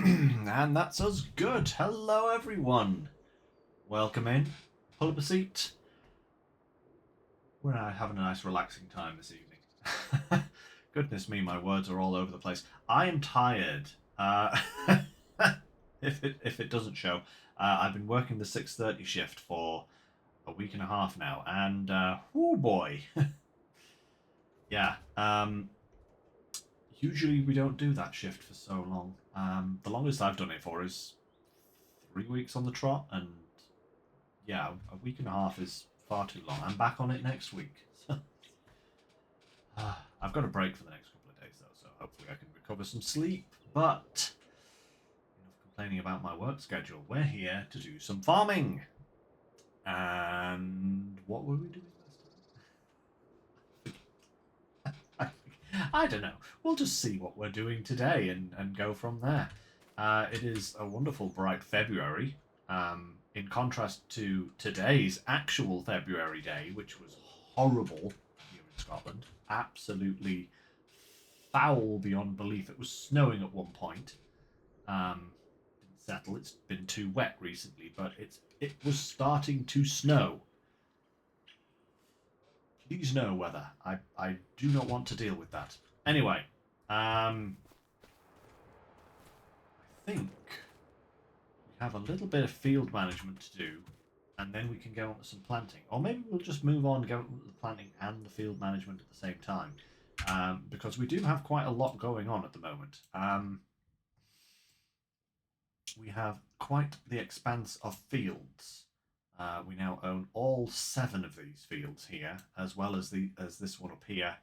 And that's us good. Hello, everyone. Welcome in. Pull up a seat. We're having a nice, relaxing time this evening. Goodness me, my words are all over the place. I am tired. If it doesn't show, I've been working the 6:30 shift for a week and a half now, and oh boy, yeah. Usually we don't do that shift for so long. The longest I've done it for is 3 weeks on the trot, and yeah, a week and a half is far too long. I'm back on it next week. I've got a break for the next couple of days though, so hopefully I can recover some sleep. But enough complaining about my work schedule. We're here to do some farming. And what were we doing last time? I don't know. We'll just see what we're doing today and go from there. It is a wonderful bright February. In contrast to today's actual February day, which was horrible here in Scotland, absolutely foul beyond belief. It was snowing at one point. Didn't settle. It's been too wet recently, but it was starting to snow. Please no weather. I do not want to deal with that. Anyway, I think we have a little bit of field management to do, and then we can go on to some planting. Or maybe we'll just move on, go to the planting and the field management at the same time, because we do have quite a lot going on at the moment. We have quite the expanse of fields. We now own all 7 of these fields here, as well as this one up here,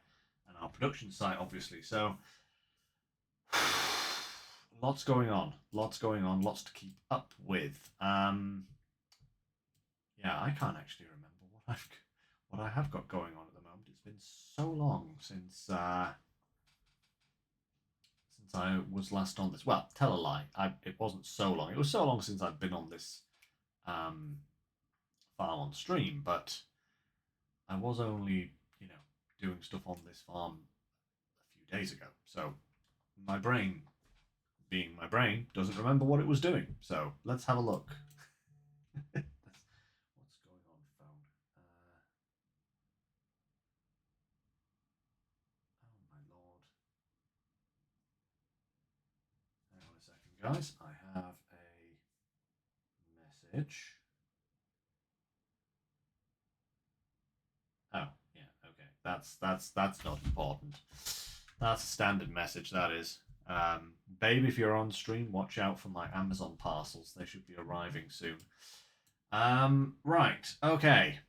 and our production site, obviously. So lots going on, lots going on, lots to keep up with. Yeah, I can't actually remember what I have got going on at the moment. It's been so long since I was last on this. Well, tell a lie. It wasn't so long. It was so long since I've been on this um, farm on stream, but I was only, doing stuff on this farm a few days ago. So my brain, being my brain, doesn't remember what it was doing. So let's have a look. What's going on, phone? Oh my lord. Hang on a second, guys. I have a message. Oh, yeah, okay. That's not important. That's a standard message, that is. Babe, if you're on stream, watch out for my Amazon parcels. They should be arriving soon. Right, okay.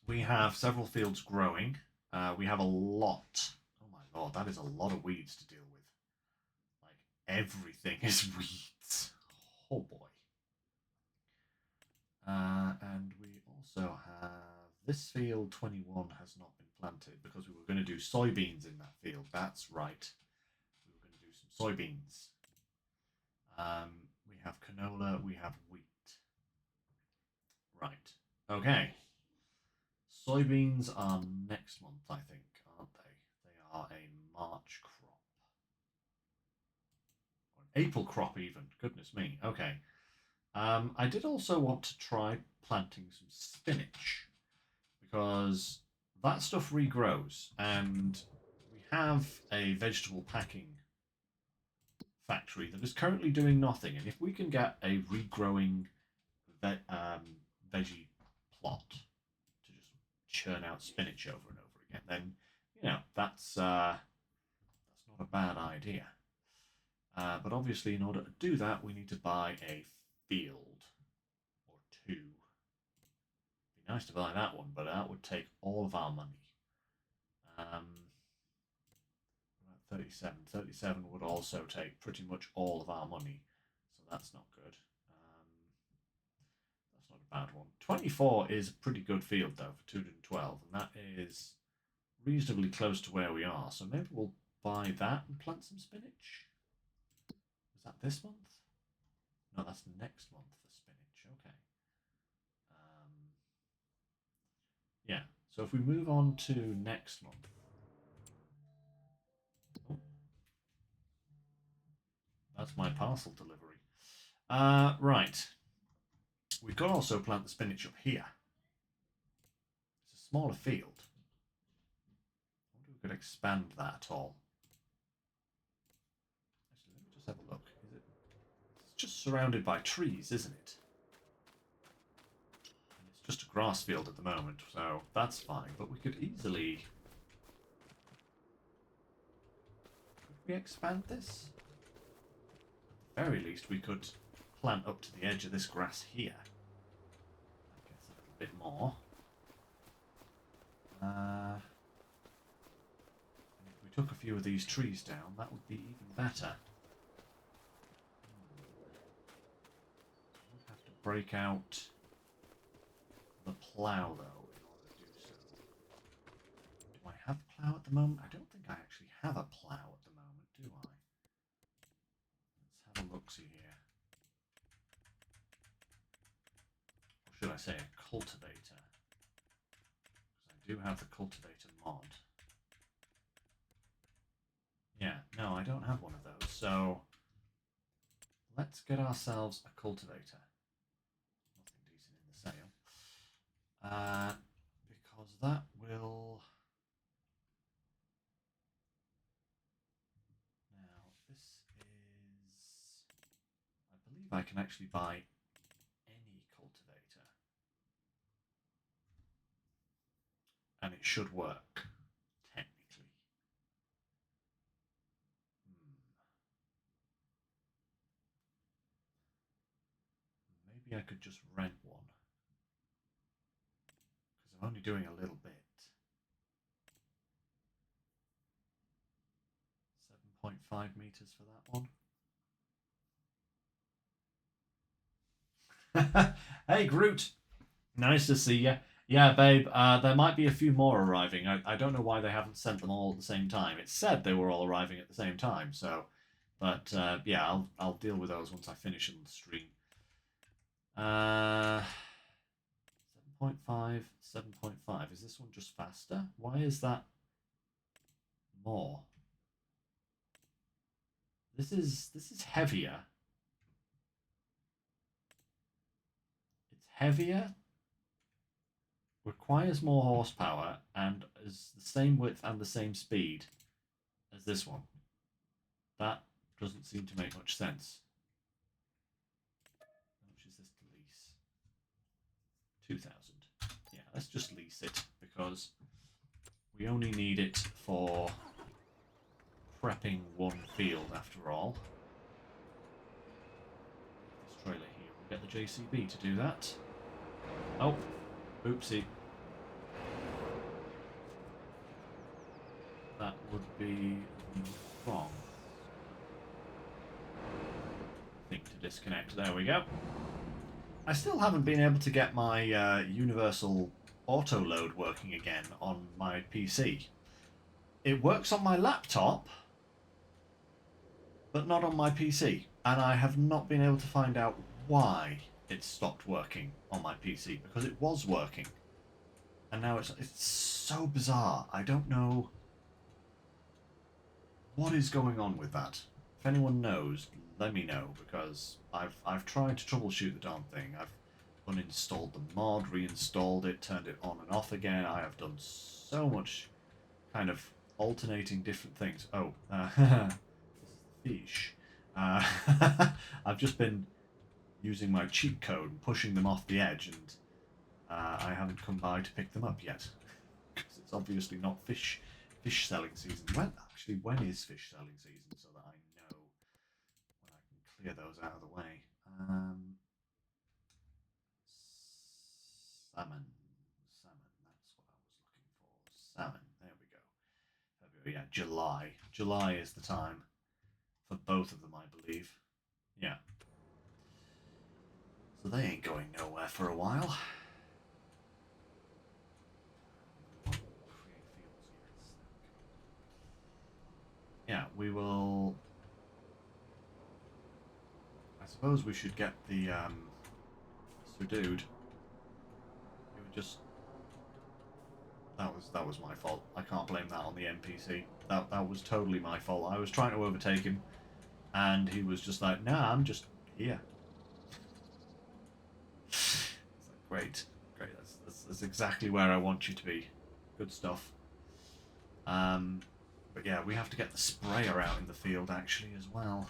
We have several fields growing. We have a lot. Oh my lord, that is a lot of weeds to deal with. Like, everything is weeds. Oh boy. And we also have this field 21 has not been planted because we were going to do soybeans in that field. That's right. We were going to do some soybeans. We have canola, we have wheat. Right. Okay. Soybeans are next month, I think, aren't they? They are a March crop. Or an April crop, even. Goodness me. Okay. I did also want to try planting some spinach because that stuff regrows, and we have a vegetable packing factory that is currently doing nothing. And if we can get a regrowing veggie plot to just churn out spinach over and over again, then that's not a bad idea. But obviously, in order to do that, we need to buy a field or two. Be nice to buy that one, but that would take all of our money. Um, 37. 37 would also take pretty much all of our money, so that's not good. That's not a bad one. 24 is a pretty good field, though, for 212, and that is reasonably close to where we are, so maybe we'll buy that and plant some spinach. Is that this month? No, that's next month for spinach. Okay. Um, yeah, so if we move on to next month, That's my parcel delivery. Right. We could also plant the spinach up here. It's a smaller field. I wonder if we could expand that at all. Actually, let me just have a look. It's just surrounded by trees, isn't it? And it's just a grass field at the moment, so that's fine. But we could easily... Could we expand this? At the very least, we could plant up to the edge of this grass here. That gets a little bit more. And if we took a few of these trees down, that would be even better. We'd have to break out the plough, though, in order to do so. Do I have plough at the moment? I don't think I actually have a plough at the moment, do I? Let's have a look-see here. Or should I say a cultivator? Because I do have the cultivator mod. Yeah, no, I don't have one of those, so let's get ourselves a cultivator. Nothing decent in the sale. Because that will... Now, this is... I believe I can actually buy any cultivator. And it should work, technically. Maybe I could just rent one. Because I'm only doing a little bit. 7.5 meters for that one. Hey, Groot! Nice to see you. Yeah, babe, there might be a few more arriving. I don't know why they haven't sent them all at the same time. It said they were all arriving at the same time, so... But, yeah, I'll deal with those once I finish on the stream. 7.5, 7.5. Is this one just faster? Why is that more? This is heavier. It's heavier, requires more horsepower, and is the same width and the same speed as this one. That doesn't seem to make much sense. How much is this to lease? 2,000. Yeah, let's just lease it because we only need it for prepping one field after all. This trailer here, we'll get the JCB to do that. Oh, oopsie. That would be wrong thing to disconnect. There we go. I still haven't been able to get my universal auto load working again on my PC. It works on my laptop, but not on my PC. And I have not been able to find out why it stopped working on my PC, because it was working. And now it's so bizarre. I don't know what is going on with that. If anyone knows, let me know, because I've tried to troubleshoot the darn thing. I've uninstalled the mod, reinstalled it, turned it on and off again. I have done so much kind of alternating different things. Oh, this is the fish. I've just been using my cheat code and pushing them off the edge, and I haven't come by to pick them up yet. Because it's obviously not fish selling season. When is fish selling season, so that I know when I can clear those out of the way. Salmon, that's what I was looking for. Salmon, there we go. February, yeah, July. July is the time for both of them, I believe. Yeah. So they ain't going nowhere for a while. Yeah, we will... I suppose we should get the, Sir Dude. You would just... That was my fault. I can't blame that on the NPC. That was totally my fault. I was trying to overtake him, And he was just like, nah, I'm just here. It's like, great, great, that's exactly where I want you to be. Good stuff. But yeah, we have to get the sprayer out in the field actually as well.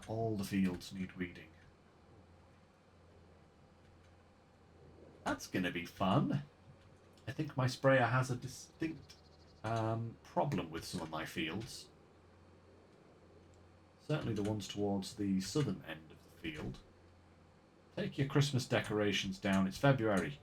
All the fields need weeding. That's gonna be fun. I think my sprayer has a distinct problem with some of my fields. Certainly the ones towards the southern end of the field. Take your Christmas decorations down. It's February.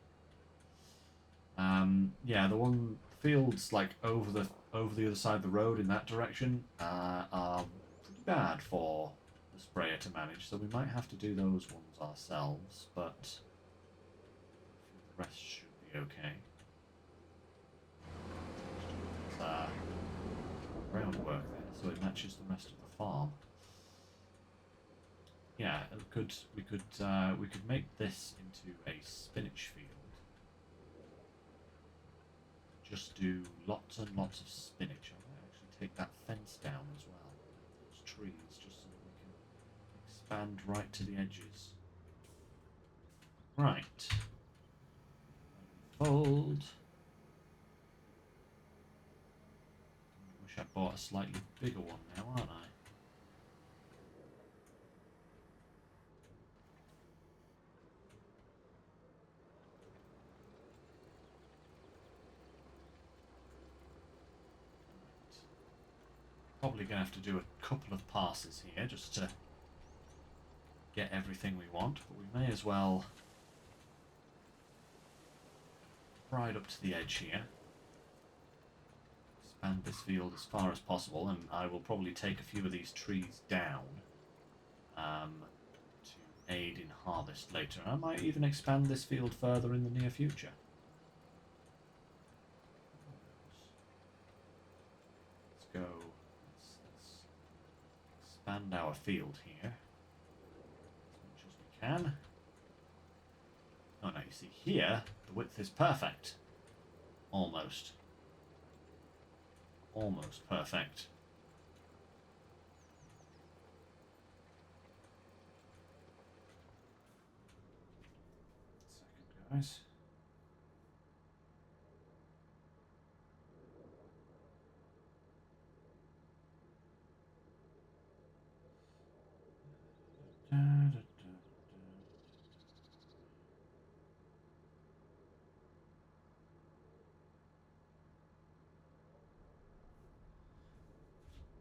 Yeah, the one fields like over the other side of the road in that direction are pretty bad for the sprayer to manage. So we might have to do those ones ourselves, but the rest should be okay. Groundwork there, so it matches the rest of the farm. Yeah, we could make this into a spinach field. Just do lots and lots of spinach. I might actually take that fence down as well. Those trees, just so that we can expand right to the edges. Right. Fold. Wish I bought a slightly bigger one now, aren't I? Probably going to have to do a couple of passes here just to get everything we want, but we may as well ride up to the edge here. Expand this field as far as possible, and I will probably take a few of these trees down to aid in harvest later. I might even expand this field further in the near future. Let's go. Let's expand our field here as much as we can. Oh no, you see here, the width is perfect. Almost. Almost perfect. Second, guys.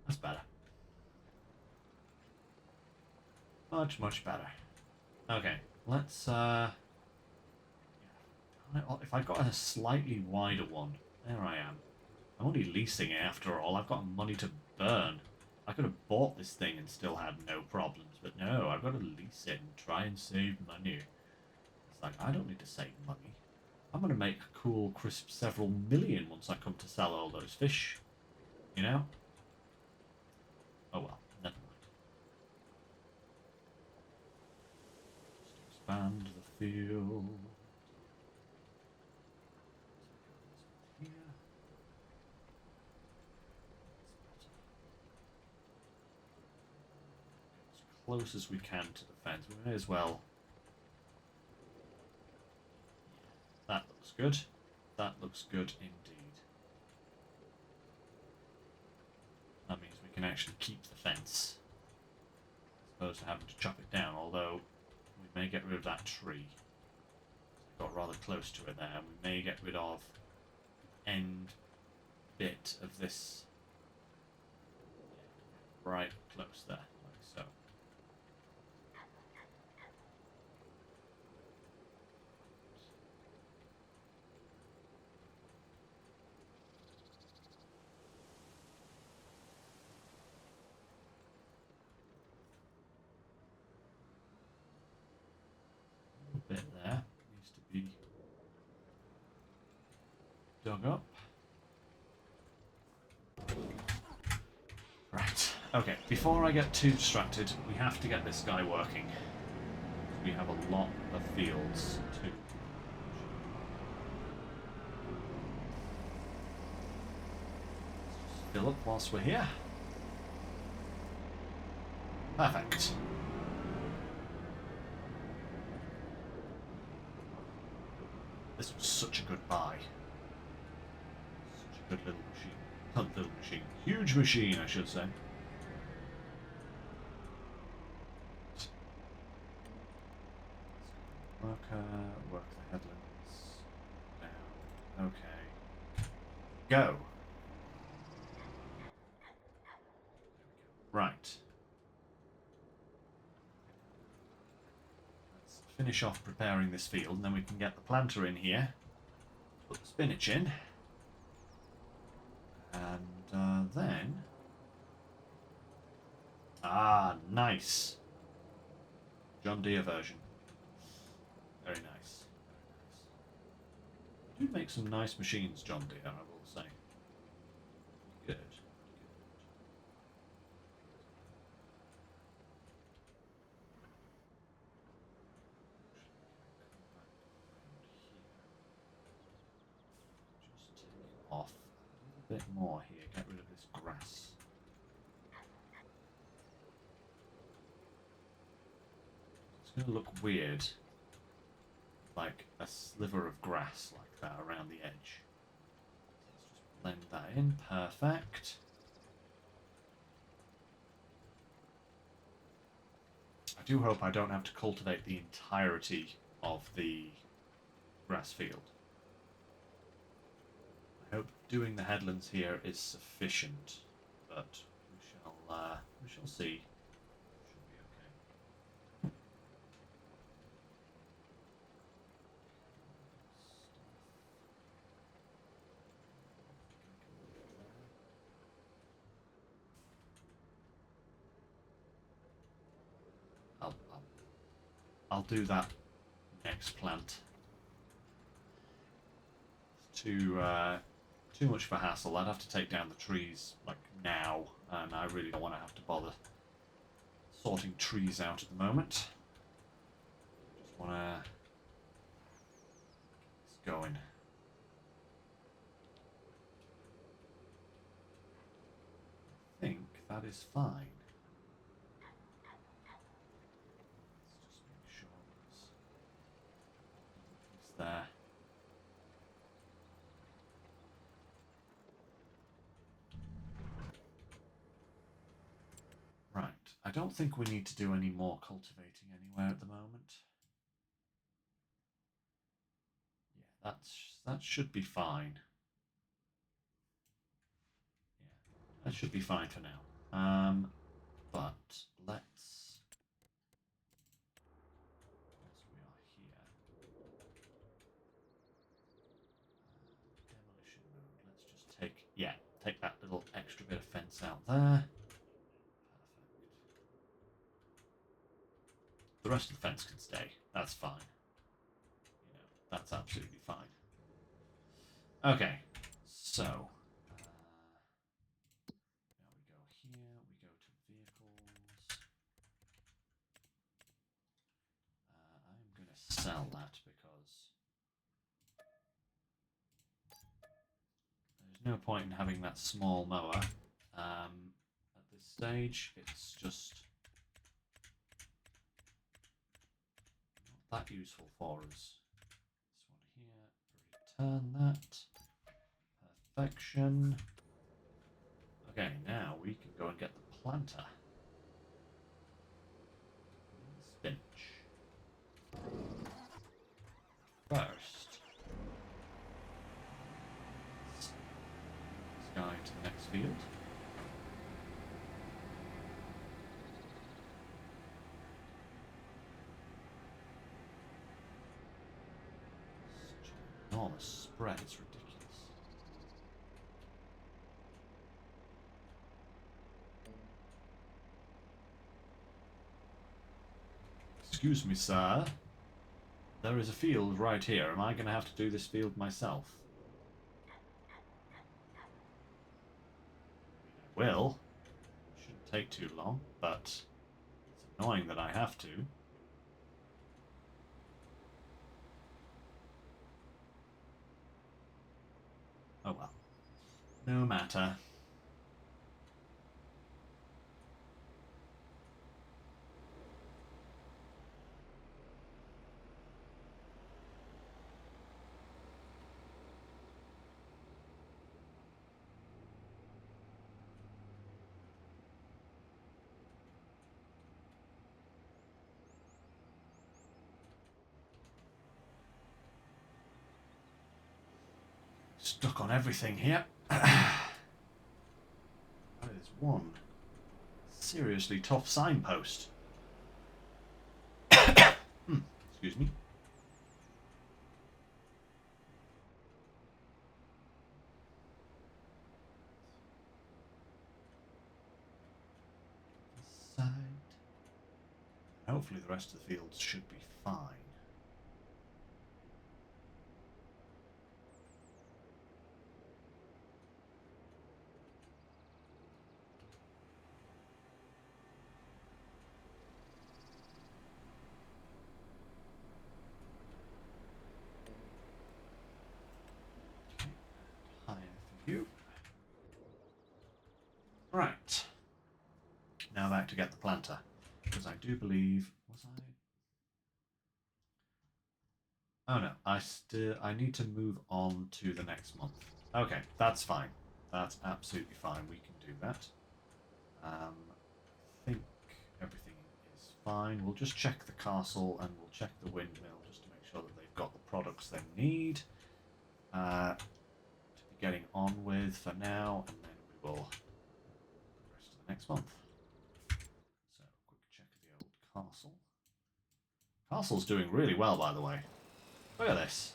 That's better. Much, much better. Okay, let's, if I got a slightly wider one, there I am. I'm only leasing it after all, I've got money to burn. I could have bought this thing and still had no problems, but no, I've got to lease it and try and save money. It's like, I don't need to save money. I'm going to make a cool, crisp several million once I come to sell all those fish. You know? Oh well, never mind. Just expand the field. Here. As close as we can to the fence. We may as well. Yeah, that looks good. That looks good indeed. That means we can actually keep the fence, as opposed to having to chop it down, although we may get rid of that tree. It got rather close to it there, and we may get rid of the end bit of this right close there, like so. Bit there needs to be dug up. Right, okay, before I get too distracted, we have to get this guy working. We have a lot of fields too. fill up whilst we're here. Perfect. This was such a good buy. Such a good little machine. Not little machine. Huge machine, I should say. Work the headlands. Down. Okay. Go. Right. Let's finish off preparing this field, and then we can get the planter in here. Put the spinach in. And then... Ah, nice. John Deere version. Very nice. Very nice. You do make some nice machines, John Deere, I will say. Good. Just take off a little bit more here. Get rid of this grass. It's going to look weird. Like a sliver of grass like that around the edge. So let's just blend that in. Perfect. I do hope I don't have to cultivate the entirety of the grass field. I hope doing the headlands here is sufficient, but we shall see. I'll do that next plant. It's too much of a hassle. I'd have to take down the trees like now, and I really don't want to have to bother sorting trees out at the moment. Just want to get this going. I think that is fine. There. Right, I don't think we need to do any more cultivating anywhere at the moment. Yeah, that should be fine. Yeah, that should be fine for now. But let's... Whilst we are here... demolition mode, let's just take that little extra bit of fence out there. The rest of the fence can stay. That's fine. You know, that's absolutely fine. Okay, so now we go here. We go to vehicles. I'm going to sell that because there's no point in having that small mower at this stage. It's just not that useful for us. This one here, return that. Perfection. Okay, now we can go and get the planter. Spinach. First. This guy to the next field. Such an enormous spread, it's ridiculous. Excuse me, sir. There is a field right here. Am I going to have to do this field myself? I will. Shouldn't take too long, but it's annoying that I have to. Oh well. No matter. stuck on everything here. That is one seriously tough signpost. Excuse me. This side. Hopefully the rest of the fields should be fine. Higher for you. Right. Now back to get the planter. Because I do believe... Was I... Oh no, I need to move on to the next month. Okay, that's fine. That's absolutely fine. We can do that. I think everything is fine. We'll just check the castle and we'll check the windmill just to make sure that they've got the products they need to be getting on with for now, and then we will the rest of the next month. So, quick check of the old castle. Castle's doing really well, by the way. Look at this.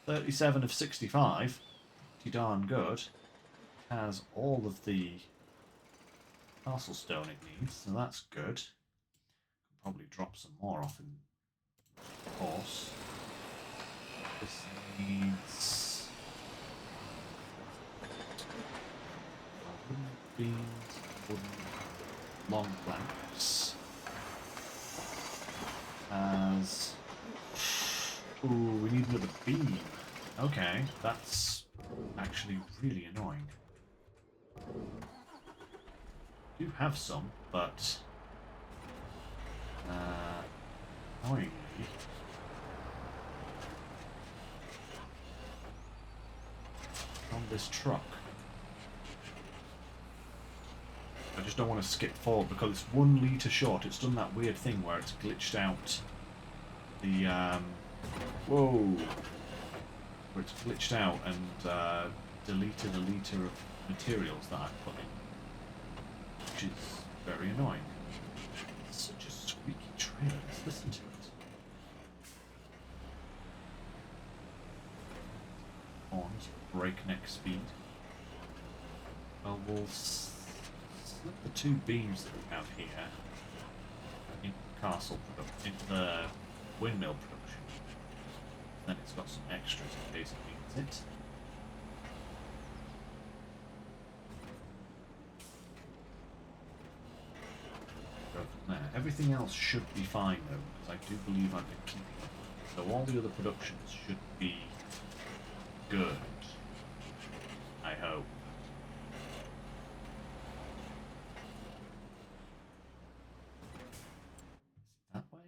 37 of 65. Pretty darn good. Has all of the castle stone it needs, so that's good. Can probably drop some more off in course. This needs wooden beams, wooden long planks. As ooh, we need another beam. Okay, that's actually really annoying. I do have some, but annoyingly, on this truck, I just don't want to skip forward because it's 1 litre short. It's done that weird thing where it's glitched out the whoa, where it's glitched out and deleted a litre of materials that I've put in, which is very annoying. It's such a squeaky trailer. Let's listen to it. On breakneck speed. Well, we'll slip the 2 beams that we have here into castle production, into the windmill production. Then it's got some extras in case it needs it. Go from there. Everything else should be fine though, because I do believe I've been keeping up. So all the other productions should be good. I hope. That way?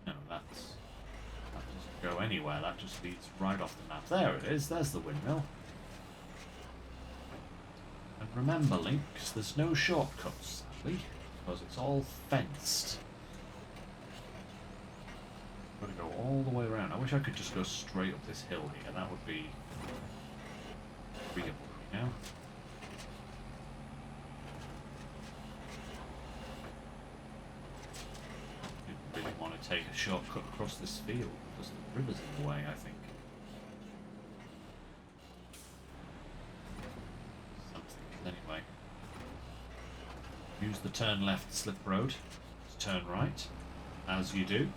No, that doesn't go anywhere. That just leads right off the map. There it is. There's the windmill. And remember, Lynx, there's no shortcuts, sadly, because it's all fenced. Got to go all the way around. I wish I could just go straight up this hill here. That would be agreeable, you know? Didn't really want to take a shortcut across this field because the river's in the way, I think. Something. Anyway. Use the turn left slip road to turn right, as you do.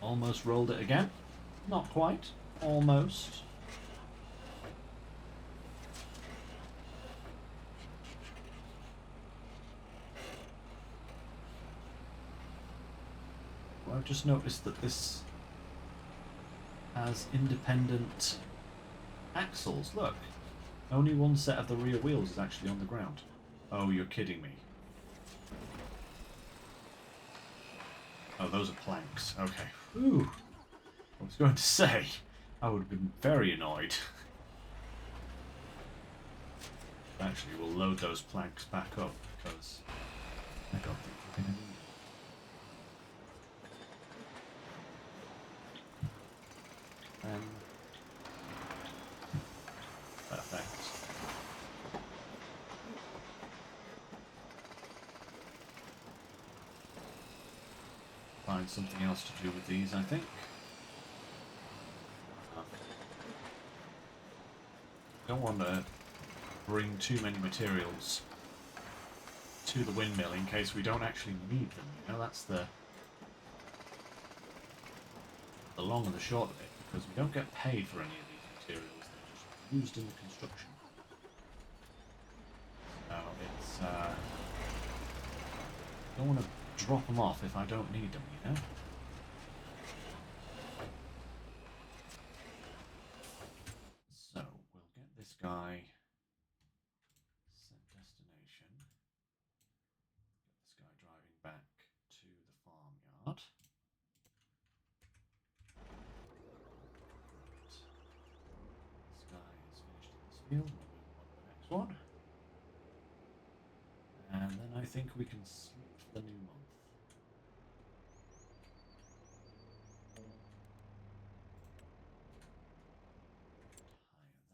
Almost rolled it again. Not quite. Almost. Well, I've just noticed that this has independent axles. Look. Only one set of the rear wheels is actually on the ground. Oh, you're kidding me. Oh, those are planks. Okay. Whew. I was going to say, I would have been very annoyed Actually, we'll load those planks back up because I don't think we're going to need them. Perfect. Find something else to do with these, I think. Don't want to bring too many materials to the windmill in case we don't actually need them. You know, that's the long and the short of it, because we don't get paid for any of these materials. They're just used in the construction. So it's don't want to drop them off if I don't need them, you know. So we'll get this guy set destination. Get this guy driving back to the farmyard. This guy is finished in this field. We'll move on to the next one. And then I think we can sleep for the new month.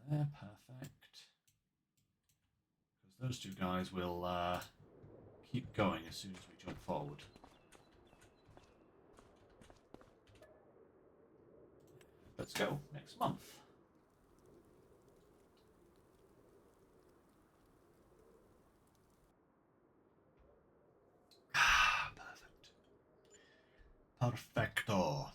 Higher there, perfect. Because those two guys will keep going as soon as we jump forward. Let's go next month. Ah, perfect. Perfecto.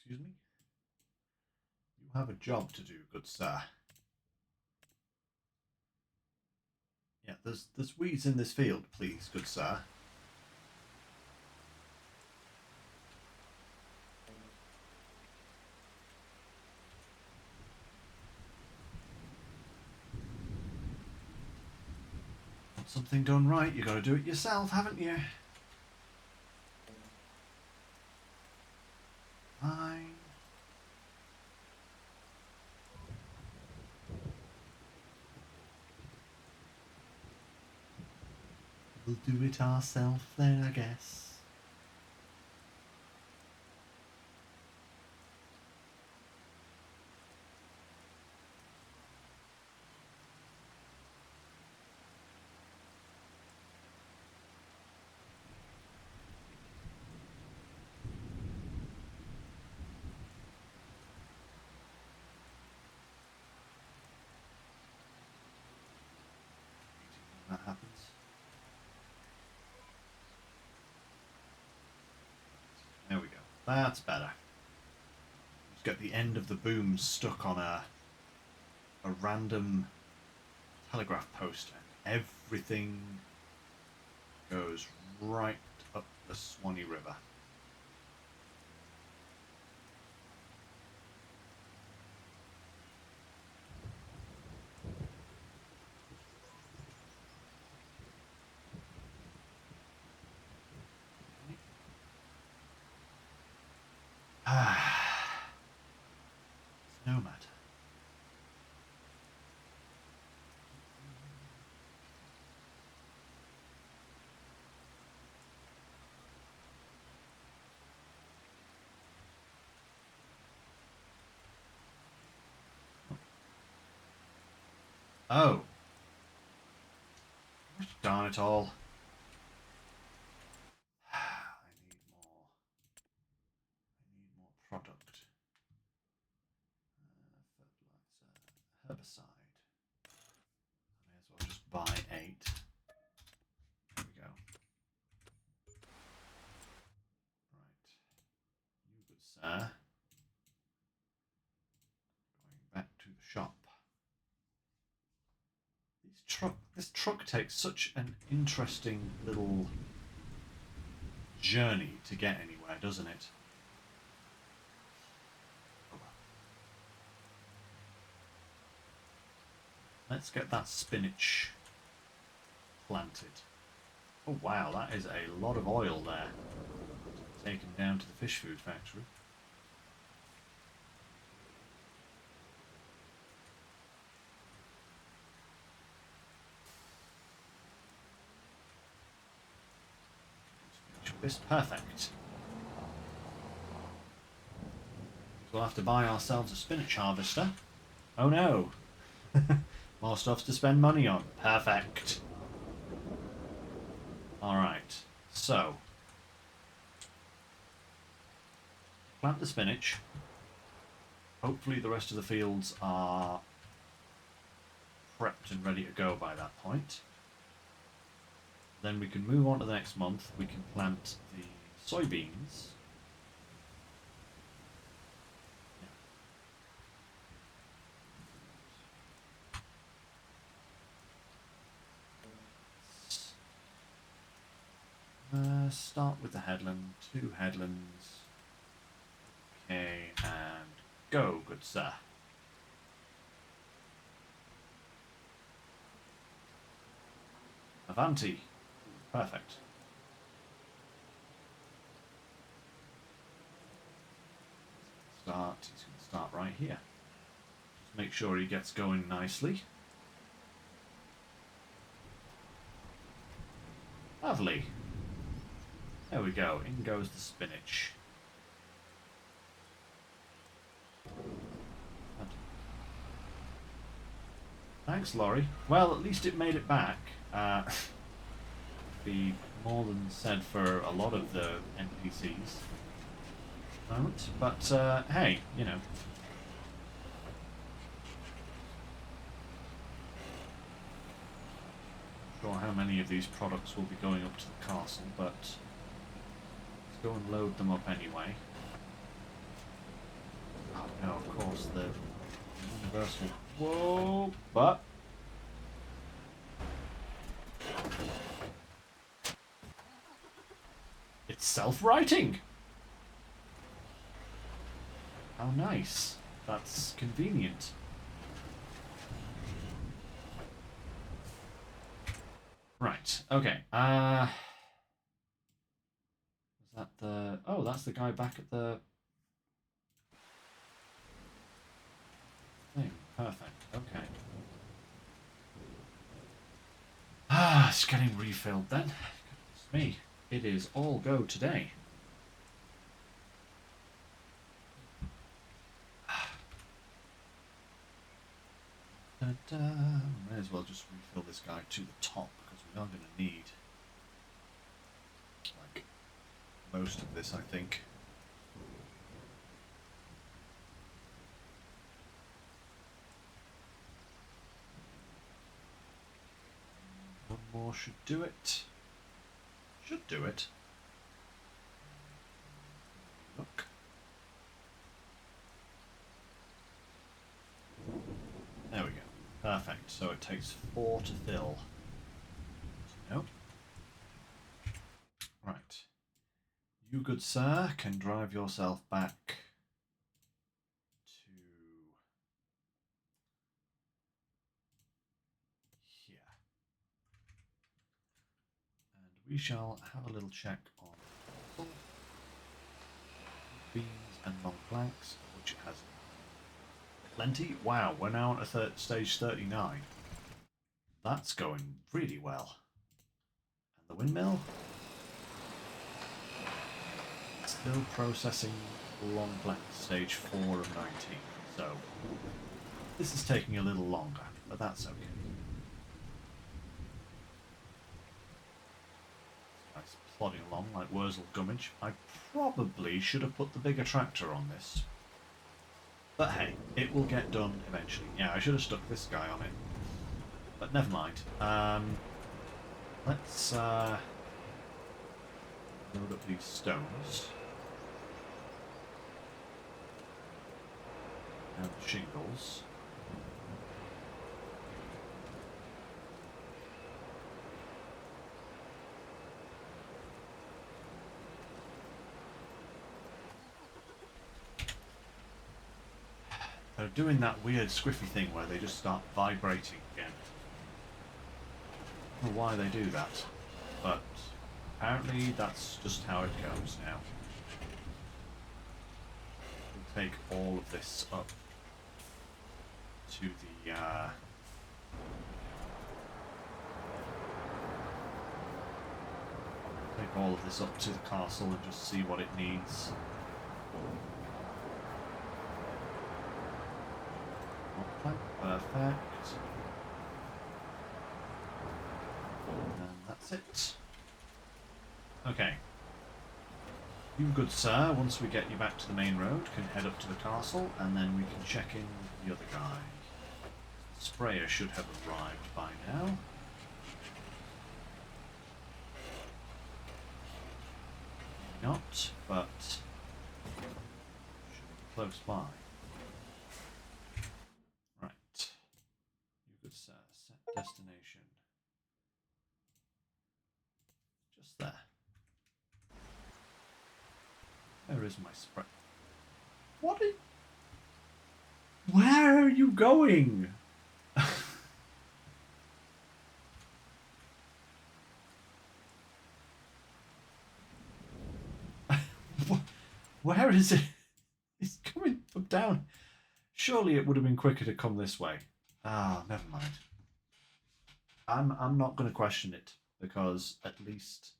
Excuse me? You have a job to do, good sir. Yeah, there's weeds in this field, please, good sir. Want something done right, you gotta do it yourself, haven't you? Fine. We'll do it ourselves then, I guess. That happens. There we go. That's better. Just get the end of the boom stuck on a random telegraph post, and everything goes right up the Swanee River. It's no matter. Oh. Darn it all. I need more. I need more product. Fertilizer. Herbicide. I may as well just buy 8. There we go. Right. You good sir. Going back to the shop. This truck takes such an interesting little journey to get anywhere, doesn't it? Let's get that spinach planted. Oh wow, that is a lot of oil there. Taken down to the fish food factory. Perfect. So we'll have to buy ourselves a spinach harvester. Oh no! More stuff to spend money on. Perfect. Alright, so plant the spinach. Hopefully the rest of the fields are prepped and ready to go by that point. Then we can move on to the next month. We can plant the soybeans. Start with the headland. 2 headlands. Okay, and go, good sir. Avanti. Perfect. He's going to start right here. Just make sure he gets going nicely. Lovely. There we go. In goes the spinach. Thanks, Laurie. Well, at least it made it back. Be more than said for a lot of the NPCs. Moment, but hey, you know. Not sure how many of these products will be going up to the castle, but let's go and load them up anyway. Oh no, of course the universal. Whoa, but it's self-writing. How nice. That's convenient. Right, okay. Is that the... Oh, that's the guy back at the... thing. Perfect, okay. It's getting refilled then. Goodness me. It is all go today. May as well just refill this guy to the top because we are going to need like most of this, I think. One more should do it. Should do it. Look. There we go. Perfect. So it takes 4 to fill. Nope. Right. You, good sir, can drive yourself back to here. And we shall have a little check on beans and long planks, which it has plenty. Wow, we're now on a stage 39. That's going really well. And the windmill? Still processing long planks, stage 4 of 19. So, this is taking a little longer, but that's okay. Nice plodding along like Wurzel Gummidge. I probably should have put the bigger tractor on this. But hey, it will get done eventually. Yeah, I should have stuck this guy on it. But never mind. Let's load up these stones. And shingles. They're doing that weird squiffy thing where they just start vibrating again. I don't know why they do that, but apparently that's just how it goes now. We'll take all of this up to the take all of this up to the castle and just see what it needs. Perfect. And that's it. Okay. You, good sir, once we get you back to the main road, can head up to the castle, and then we can check in with the other guy. The sprayer should have arrived by now. Not, but should be close by. Right. You, good sir, set destination. Just there. Where is my spray? What is... Where are you going? Where is it? It's coming down. Surely it would have been quicker to come this way. Ah, never mind. I'm not going to question it because at least.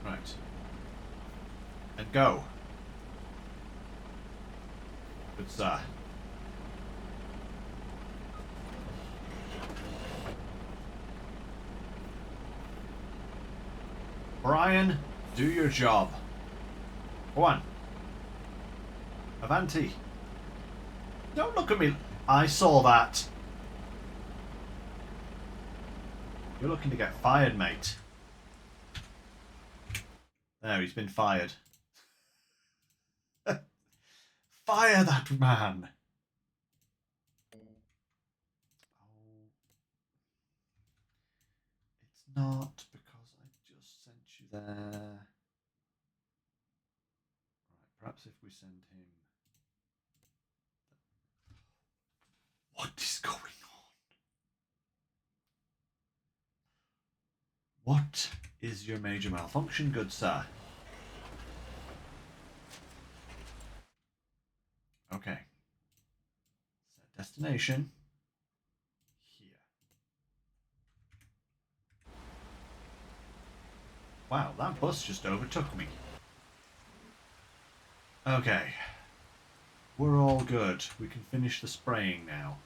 Right. And go. Good sir. Brian, do your job. Go on. Avanti. Don't look at me. I saw that. You're looking to get fired, mate. There, he's been fired. Fire that man! Oh. It's not because I just sent you there. Right, perhaps if we send him... What is going on? What is your major malfunction, good sir? Okay. Set destination. Here. Wow, that bus just overtook me. Okay. We're all good. We can finish the spraying now.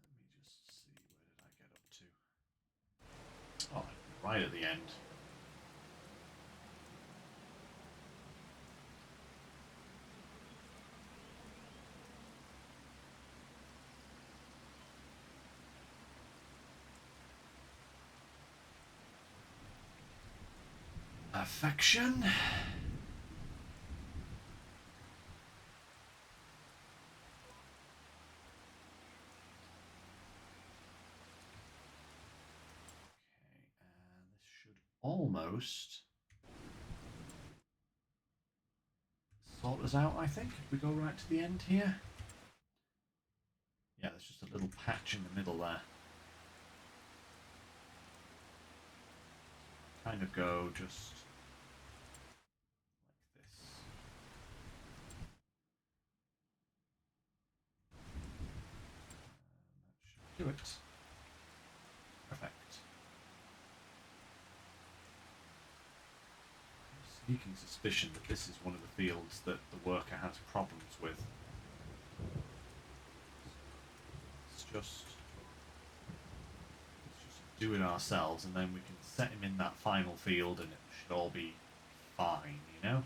Let me just see, where did I get up to? Oh, right at the end. Affection. Almost sort us out, I think. If we go right to the end here. Yeah, there's just a little patch in the middle there. Kind of go just like this. That should do it. Perfect. Sneaking suspicion that this is one of the fields that the worker has problems with. Let's just do it ourselves, and then we can set him in that final field, and it should all be fine, you know?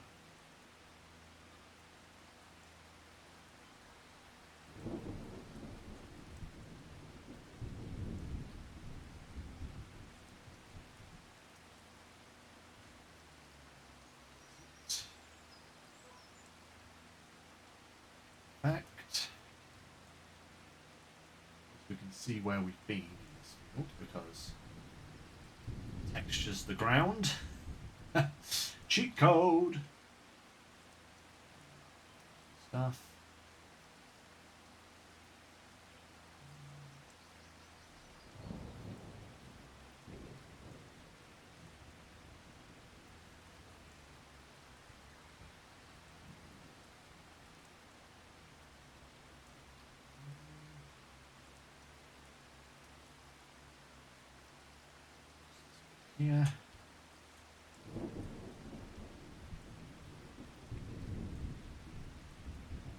Perfect. We can see where we've been in this field because it textures the ground. Cheat code stuff. Yeah.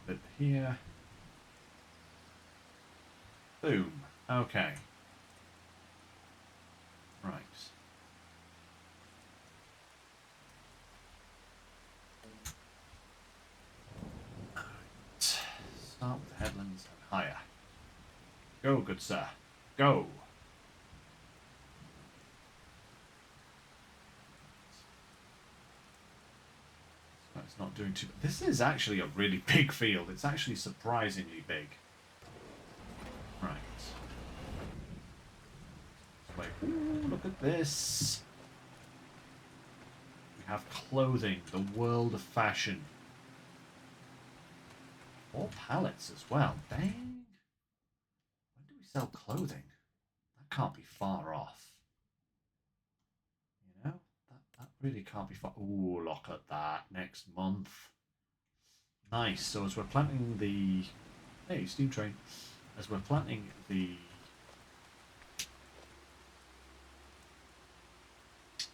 Bit here. Boom. Okay. Right. Start with headlands and higher. Go, good sir. Go. So it's not doing too bad. This is actually a really big field. It's actually surprisingly big. Right. Wait. Ooh, look at this. We have clothing, the world of fashion. More pallets as well. Dang. When do we sell clothing? That can't be far off. You know? That really can't be far. Ooh, look at that. Next month. Nice. So as we're planting the... Hey, steam train. As we're planting the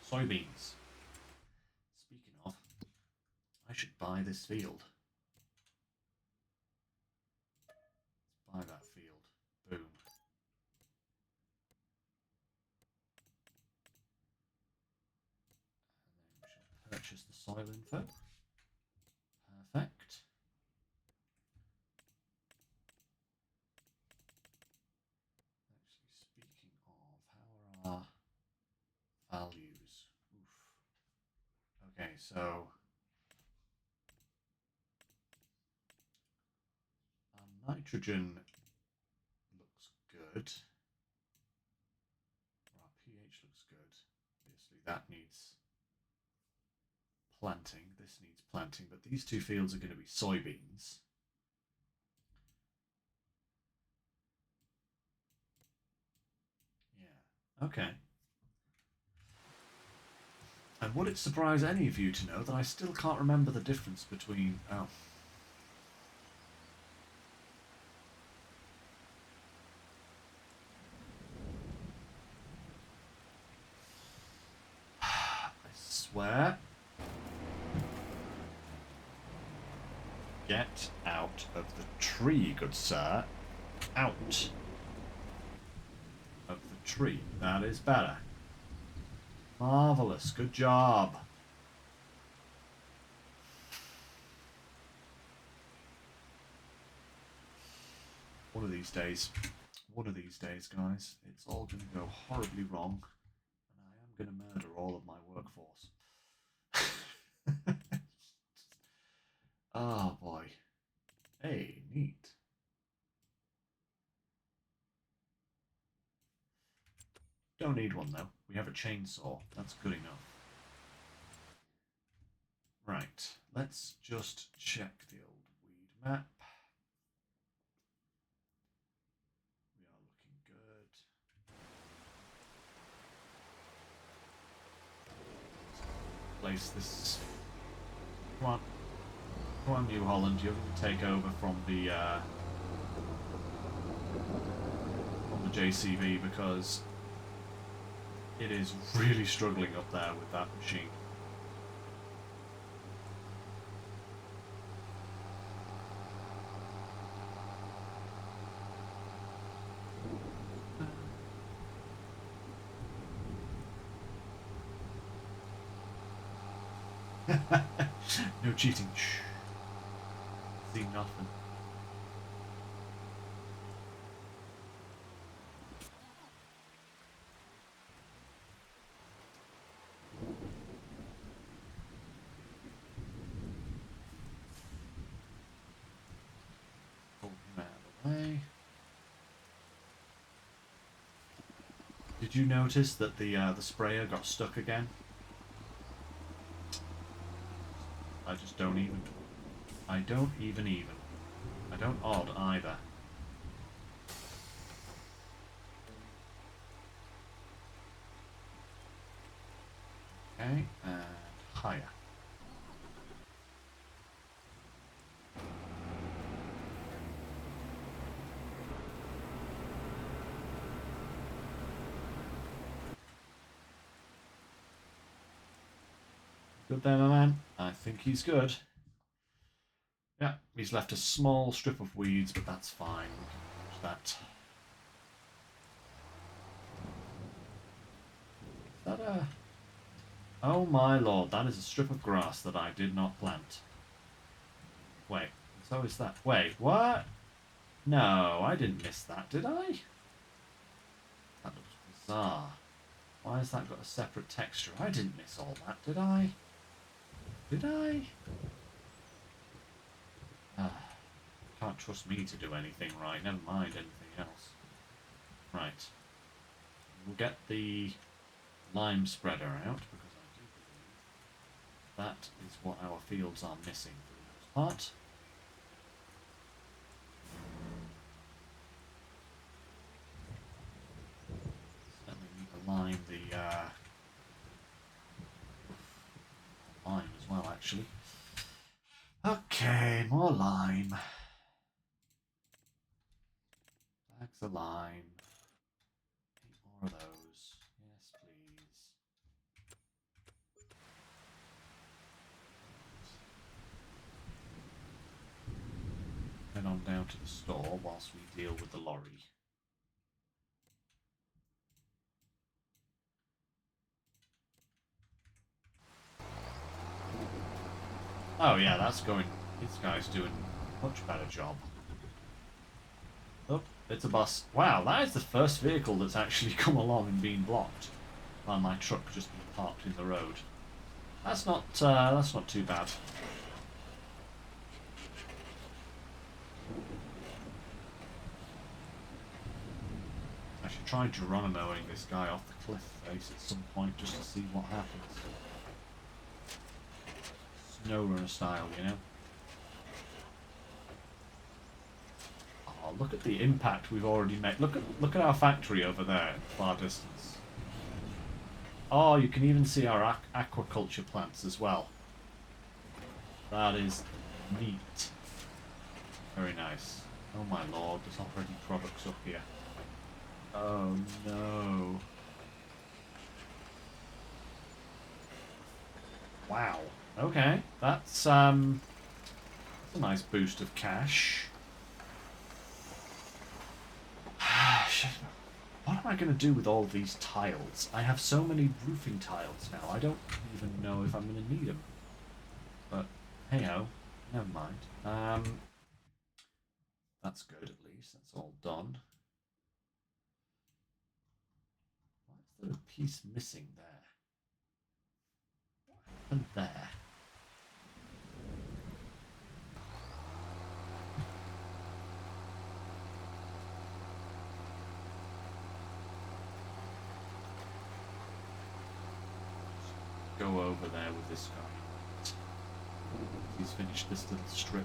soybeans. Speaking of, I should buy this field. Let's buy that field. Boom. And then we shall purchase the soil info. Perfect. Actually, speaking of, how are our values? Oof. Okay, so our nitrogen looks good. Our pH looks good. Obviously, that needs planting. This needs planting, but these two fields are going to be soybeans. Yeah. Okay. And would it surprise any of you to know that I still can't remember the difference between... Oh. I swear. Get out of the tree, good sir. Out of the tree. That is better. Marvellous. Good job. One of these days, guys, it's all going to go horribly wrong, and I am going to murder all of my workforce. Oh boy. Hey, neat. Don't need one though. We have a chainsaw. That's good enough. Right. Let's just check the old weed map. We are looking good. Place this. Come on. Come on, New Holland. You're going to take over from the JCV because it is really struggling up there with that machine. No cheating. Shh. See nothing. Did you notice that the sprayer got stuck again? I just don't even. I don't even. I don't odd either. Okay, and higher. Good there, my man. I think he's good. Yeah, he's left a small strip of weeds, but that's fine. We can use that. Is that a... Oh my lord, that is a strip of grass that I did not plant. Wait, so is that... Wait, what? No, I didn't miss that, did I? That looks bizarre. Why has that got a separate texture? I didn't miss all that, did I? Did I? Can't trust me to do anything right, never mind anything else. Right. We'll get the lime spreader out, because I do believe that is what our fields are missing for the most part. Certainly need to lime the lime as well, actually. Okay, more lime. Bags of lime. 8 more of those. Yes, please. Head on down to the store whilst we deal with the lorry. Oh yeah, that's going... This guy's doing a much better job. Oh, it's a bus. Wow, that is the first vehicle that's actually come along and been blocked by my truck just being parked in the road. That's not too bad. I should try Geronimoing this guy off the cliff face at some point just to see what happens. SnowRunner style, you know. Oh, look at the impact we've already made. Look at our factory over there in the far distance. Oh, you can even see our aquaculture plants as well. That is neat. Very nice. Oh my lord, there's already products up here. Oh no. Wow. Okay, that's a nice boost of cash. What am I going to do with all these tiles? I have so many roofing tiles now. I don't even know if I'm going to need them. But hey ho, never mind. That's good at least. That's all done. Why is there a piece missing there? What happened there? Go over there with this guy. He's finished this little strip.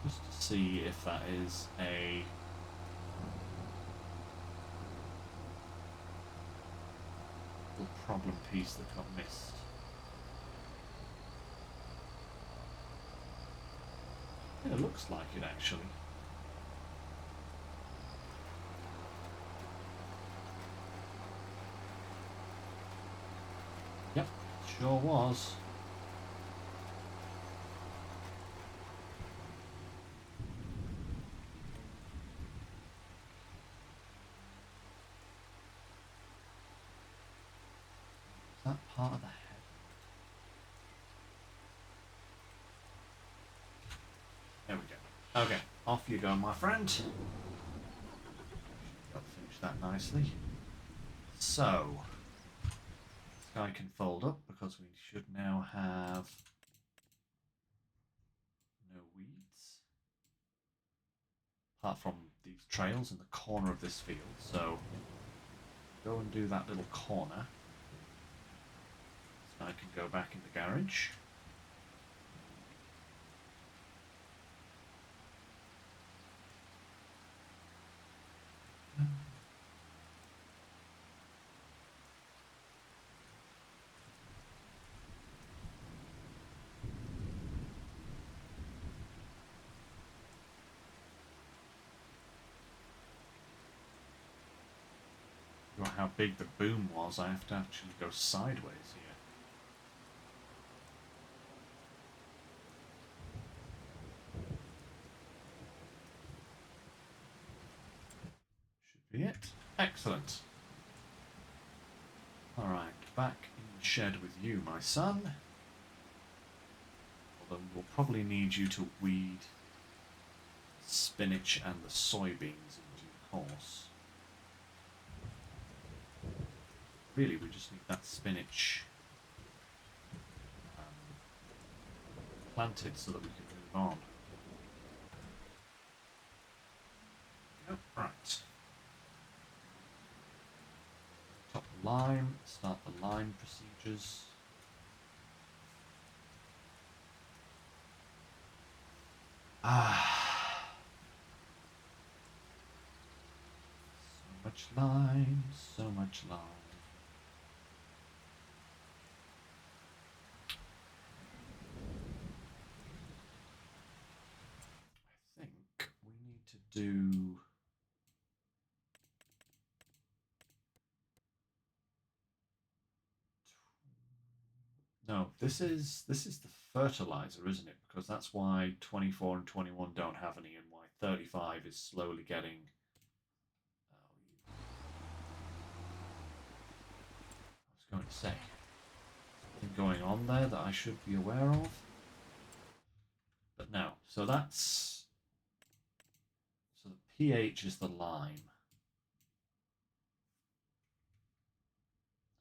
Just to see if that is a little problem piece that got missed. It looks like it actually. Yep, sure was. Is that part of the head? There we go. Okay, off you go, my friend. Got to finish that nicely. So, this guy can fold up because we should now have No weeds. Apart from these trails in the corner of this field, so go and do that little corner. So I can go back in the garage. How big the boom was, I have to actually go sideways here. Should be it. Excellent. Alright, back in the shed with you, my son. Although we'll probably need you to weed spinach and the soybeans in due course. Really, we just need that spinach planted so that we can move on. Yep, right. Top the lime, start the lime procedures. So much lime, so much lime. I think we need to do... No, this is the fertilizer, isn't it? Because that's why 24 and 21 don't have any, and why 35 is slowly getting... I was going to say, something going on there that I should be aware of. But no, so that's... So the pH is the lime.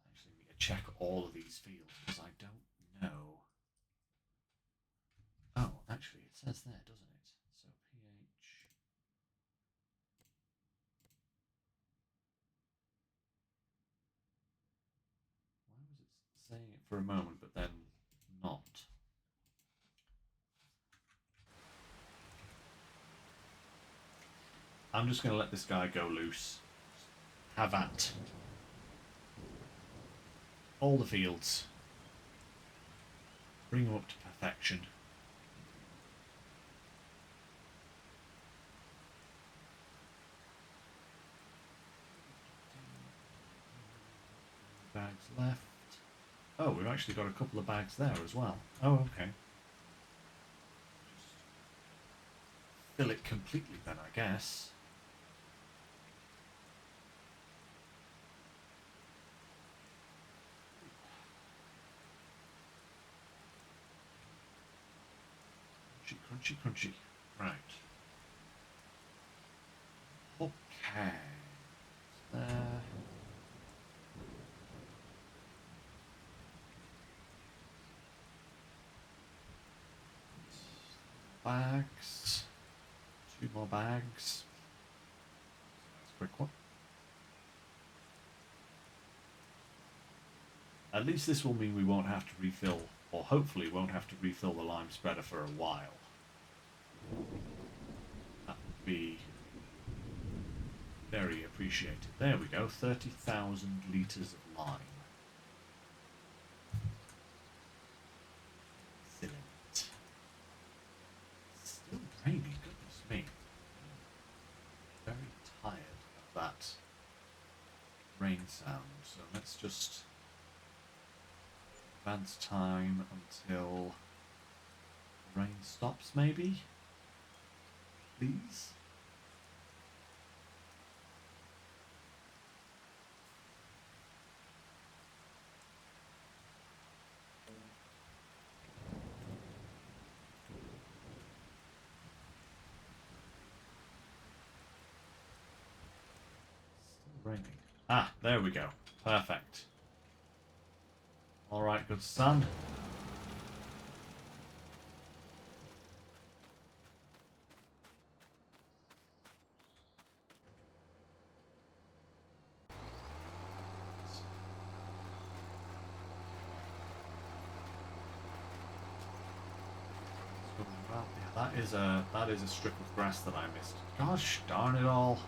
I actually need to check all of these fields because I don't know. Oh, actually, it says there, doesn't it? So pH. Why was it saying it for a moment, but then not? I'm just going to let this guy go loose. Have at. All the fields. Bring them up to perfection. Bags left. Oh, we've actually got a couple of bags there as well. Oh, okay. Just fill it completely then, I guess. Crunchy, crunchy, crunchy. Right. Okay. There. Bags. 2 more bags. That's a quick one. At least this will mean we won't have to refill, or hopefully won't have to refill the lime spreader for a while. That would be very appreciated. There we go, 30,000 litres of lime. Excellent. Still raining, goodness me. Very tired of that rain sound, so let's just advance time until rain stops, maybe? Please? Still raining. Ah, there we go. Perfect. Alright, good son. that is a strip of grass that I missed. Gosh darn it all.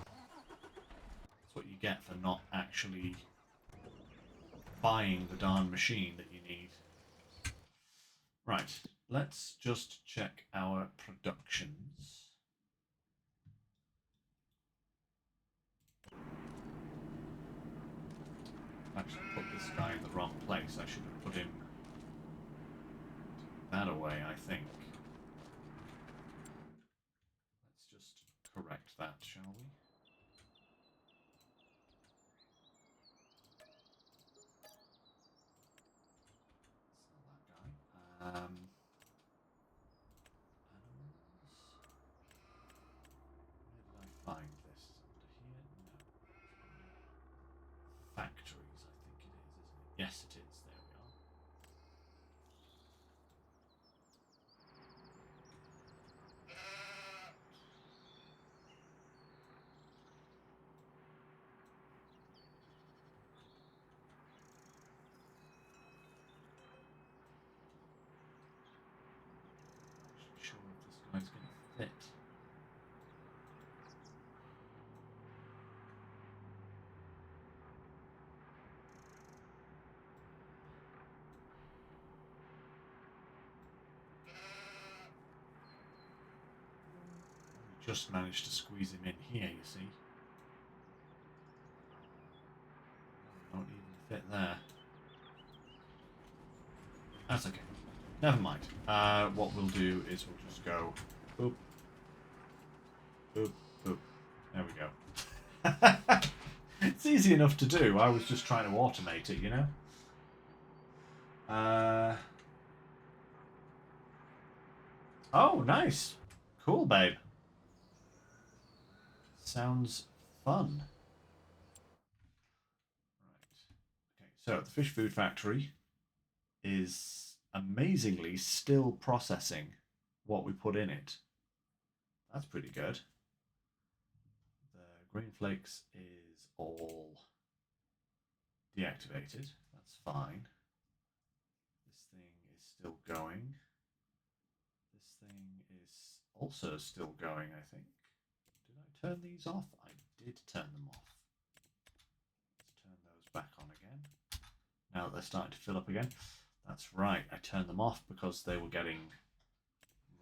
That's what you get for not actually buying the darn machine that you need. Right, let's just check our productions. Actually put this guy in the wrong place. I should have put him that away, I think. Let's just correct that, shall we? Sell that guy. Animals. Where did I find this? Under here? No. Factories, I think it is, isn't it? Yes, it is. There we are. Not sure if this guy's going to fit. We just managed to squeeze him in here, you see. Don't even fit there. That's okay. Never mind. What we'll do is we'll just go boop, boop, boop. There we go. It's easy enough to do. I was just trying to automate it, you know? Oh, nice. Cool, babe. Sounds fun. Right. Okay, so the fish food factory is amazingly still processing what we put in it. That's pretty good. The green flakes is all deactivated. That's fine. This thing is still going. This thing is also still going, I think. Did I turn these off? I did turn them off. Let's turn those back on again. Now that they're starting to fill up again. That's right, I turned them off because they were getting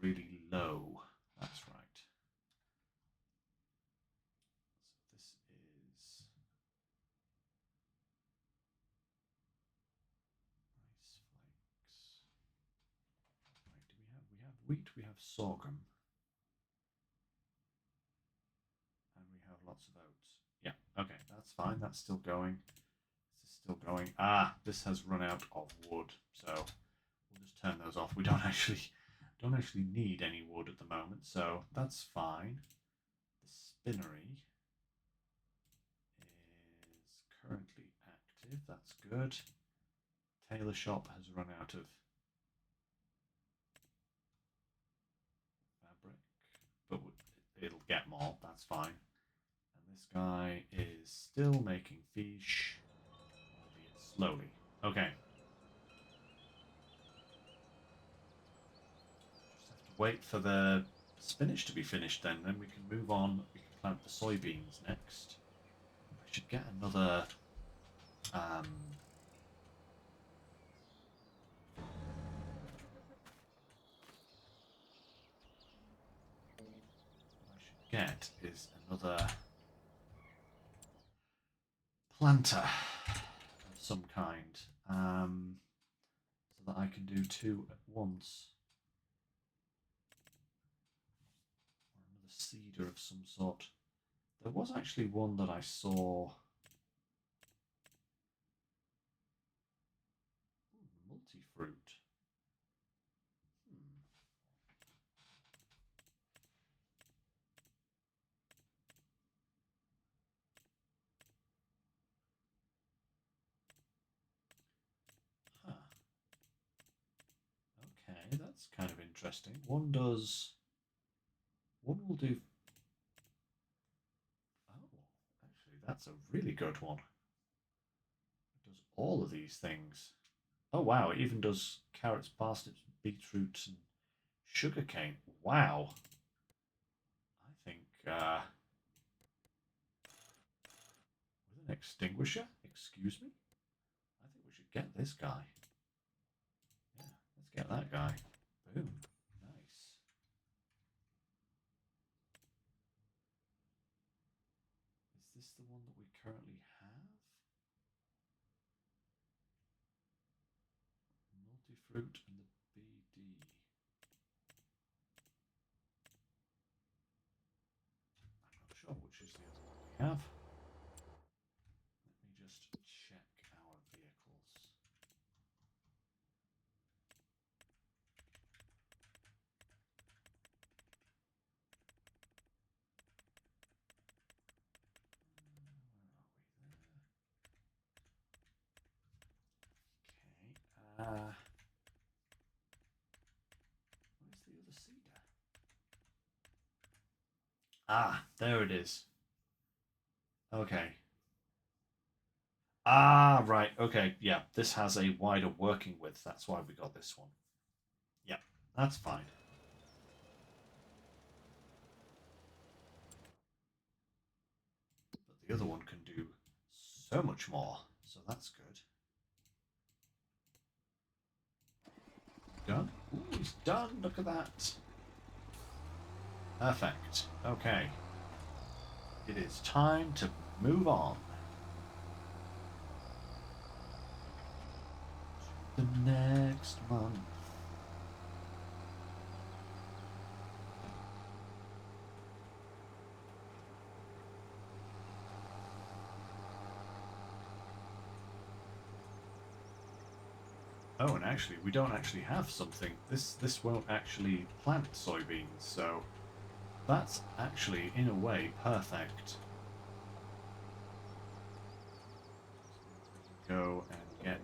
really low. That's right. So this is rice flakes. Right, do we have wheat, we have sorghum. And we have lots of oats. Yeah, okay, that's fine. That's still going. This is still going. Ah, this has run out of wood, so we'll just turn those off. We don't actually need any wood at the moment, so that's fine. The spinnery is currently active. That's good. Tailor shop has run out of fabric, but it'll get more. That's fine. And this guy is still making fish, albeit slowly. Okay. Just have to wait for the spinach to be finished then we can move on. We can plant the soybeans next. I should get another I should get is another planter of some kind, so that I can do two at once. Or another seeder of some sort. There was actually one that I saw. Multi-fruit. Huh. Okay, that's kind of interesting. One does. One will do. Oh, actually, that's a really good one. It does all of these things. Oh wow, it even does carrots, parsnips, beetroots, and sugarcane. Wow. I think with an extinguisher. Excuse me. I think we should get this guy. Yeah, let's get that guy. Boom. Nice. Is this the one that we currently have? Multi-fruit and the BD. I'm not sure which is the other one we have. Let me just check our vehicles. Where are we there? Okay. Where's the other cedar? Ah, there it is. Okay. Ah, right. Okay. Yeah, this has a wider working width. That's why we got this one. Yep, that's fine. But the other one can do so much more. So that's good. Done? Ooh, he's done. Look at that. Perfect. Okay. It is time to move on. The next month. Oh, and actually, we don't actually have something. This won't actually plant soybeans, so that's actually, in a way, perfect. Go and get...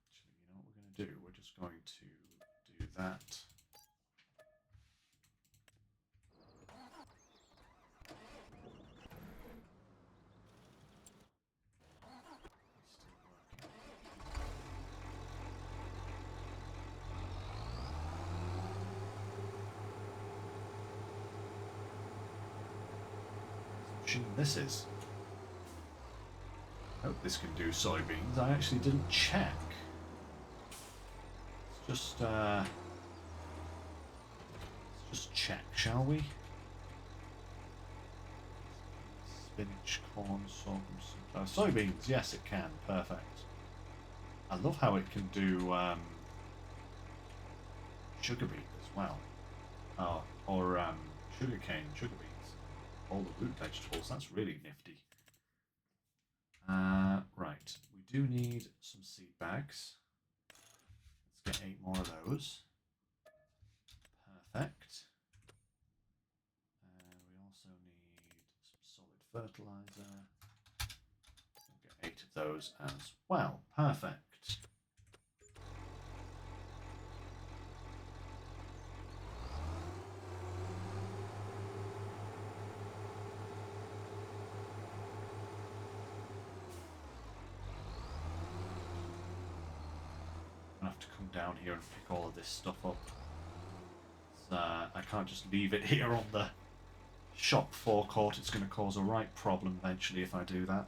Actually, you know what we're going to do? We're just going to do that. Machine this is. Hope this can do soybeans. I actually didn't check. Let's just check, shall we? Spinach, corn, sorghum, soybeans. Yes, it can. Perfect. I love how it can do sugar beet as well. Oh, or sugarcane, sugar beets. All the root vegetables. That's really nifty. Right. We do need some seed bags. Let's get 8 more of those. Perfect. And we also need some solid fertilizer. We'll get 8 of those as well. Perfect. I'm gonna have to come down here and pick all of this stuff up. I can't just leave it here on the shop forecourt. It's going to cause a right problem eventually if I do that.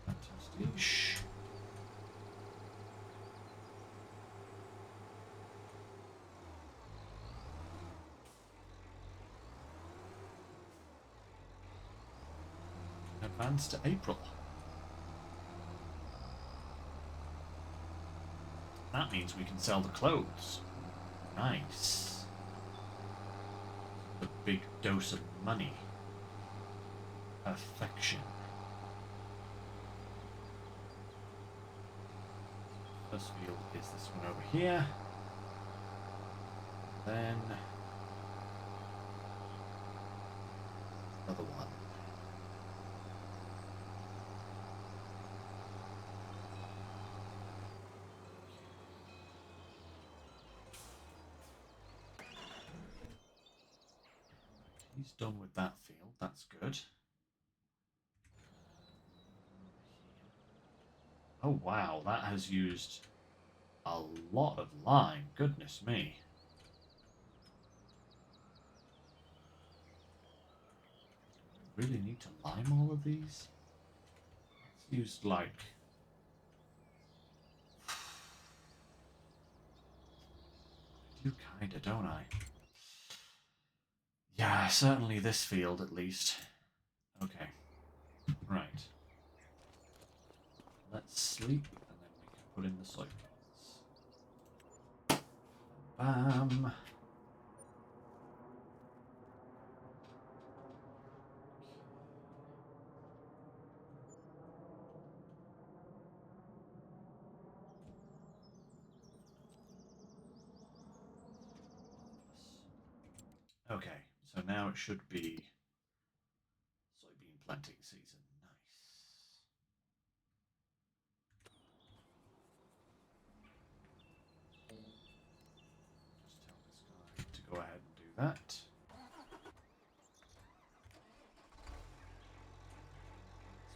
Fantastic. Advance to April. That means we can sell the clothes. Nice. A big dose of money. Perfection. First field is this one over here. Then another one. He's done with that field. That's good. Oh wow, that has used a lot of lime. Goodness me. Really need to lime all of these? It's used like... I do kinda, don't I? Yeah, certainly this field at least. Okay. Right. Let's sleep and then we can put in the soybeans. Bam. Okay, so now it should be soybean planting season. Nice. Just tell this guy to go ahead and do that. Let's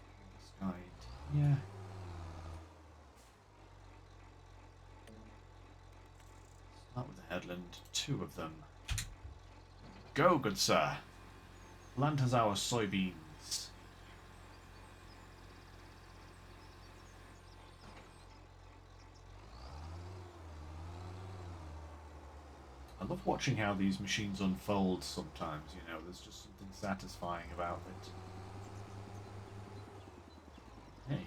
pull this guy into here. Start with the headland. 2 of them. Go, good sir. Plant us our soybeans. I love watching how these machines unfold sometimes, you know, there's just something satisfying about it. Hey,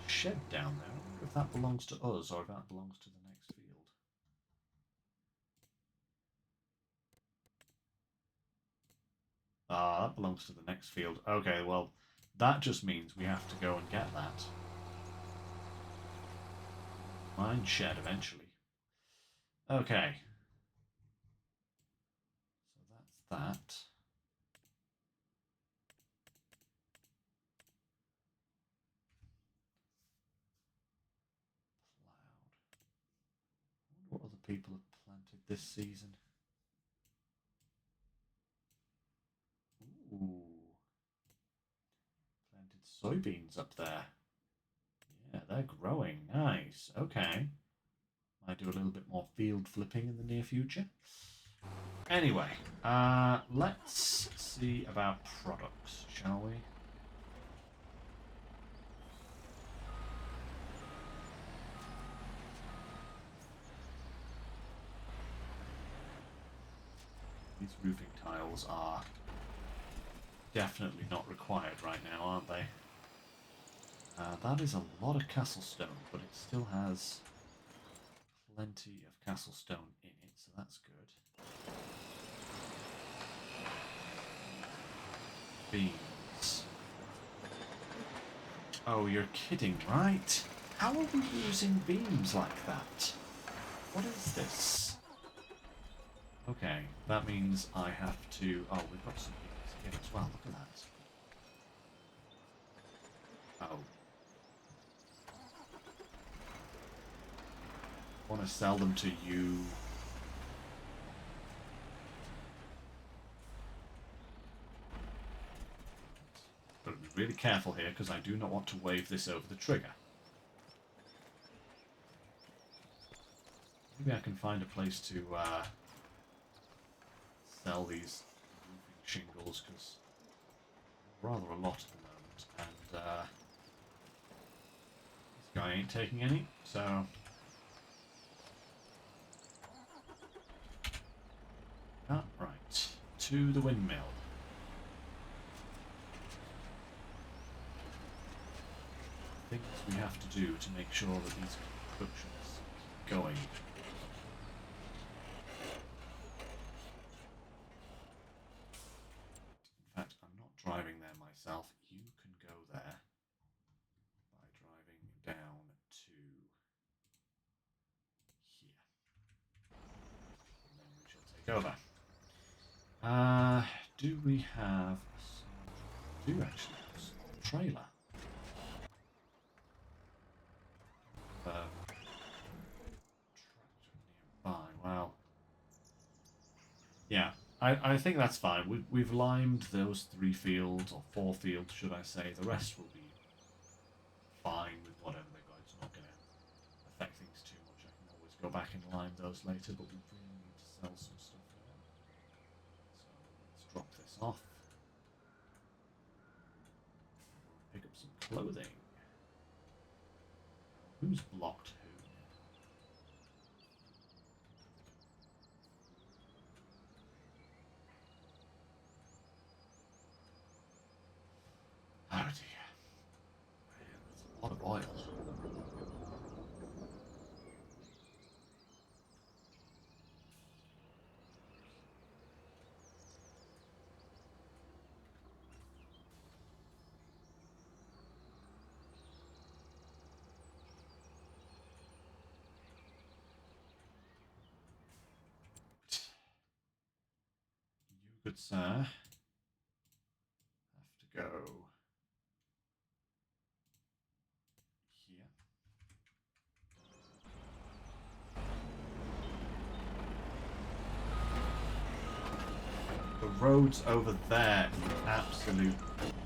shed down there. I wonder if that belongs to us or if that belongs to the next field. Ah, that belongs to the next field. Okay, well, that just means we have to go and get that. Mine shed eventually. Okay. So that's that. Ploughed. I wonder what other people have planted this season. Ooh. Planted soybeans up there. Yeah, they're growing. Nice. Okay. Might do a little bit more field flipping in the near future. Anyway, let's see about products, shall we? These roofing tiles are definitely not required right now, aren't they? That is a lot of castle stone, but it still has plenty of castle stone in it, so that's good. Beams. Oh, you're kidding, right? How are we using beams like that? What is this? Okay, that means I have to... Oh, we've got some beams here as well, look at that. Oh. I want to sell them to you. Got to be really careful here because I do not want to wave this over the trigger. Maybe I can find a place to sell these roofing shingles because rather a lot at the moment, and this guy ain't taking any, so right to the windmill. Things we have to do to make sure that these productions keep going. In fact, I'm not driving there myself. You can go there by driving down to here. And then we shall take over. Do we have some do actually have a small trailer. Tractor nearby. Well, yeah, I think that's fine. We've limed those 3 fields, or 4 fields, should I say. The rest will be fine with whatever they got. It's not going to affect things too much. I can always go back and lime those later, but we really need to sell some stuff now. So let's drop this off. Pick up some clothing. Who's blocked who now? Oh dear. Man, that's a lot of oil. You, good sir, have to go here. The road's over there, you absolute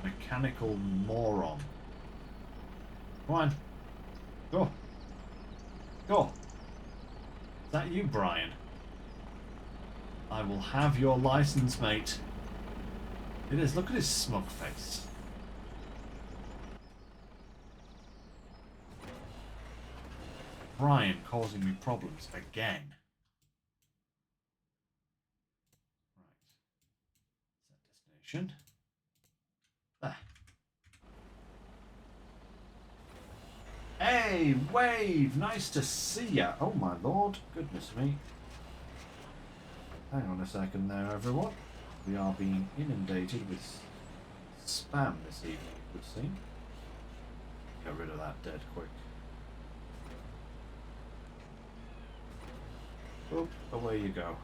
mechanical moron. Come on. Go. Go. Is that you, Brian? I will have your license, mate. It is. Look at his smug face. Brian causing me problems again. Right. Set destination. There. Hey, Wave! Nice to see ya. Oh my lord. Goodness me. Hang on a second there, everyone. We are being inundated with spam this evening, it would seem. Get rid of that dead quick. Oh, away you go.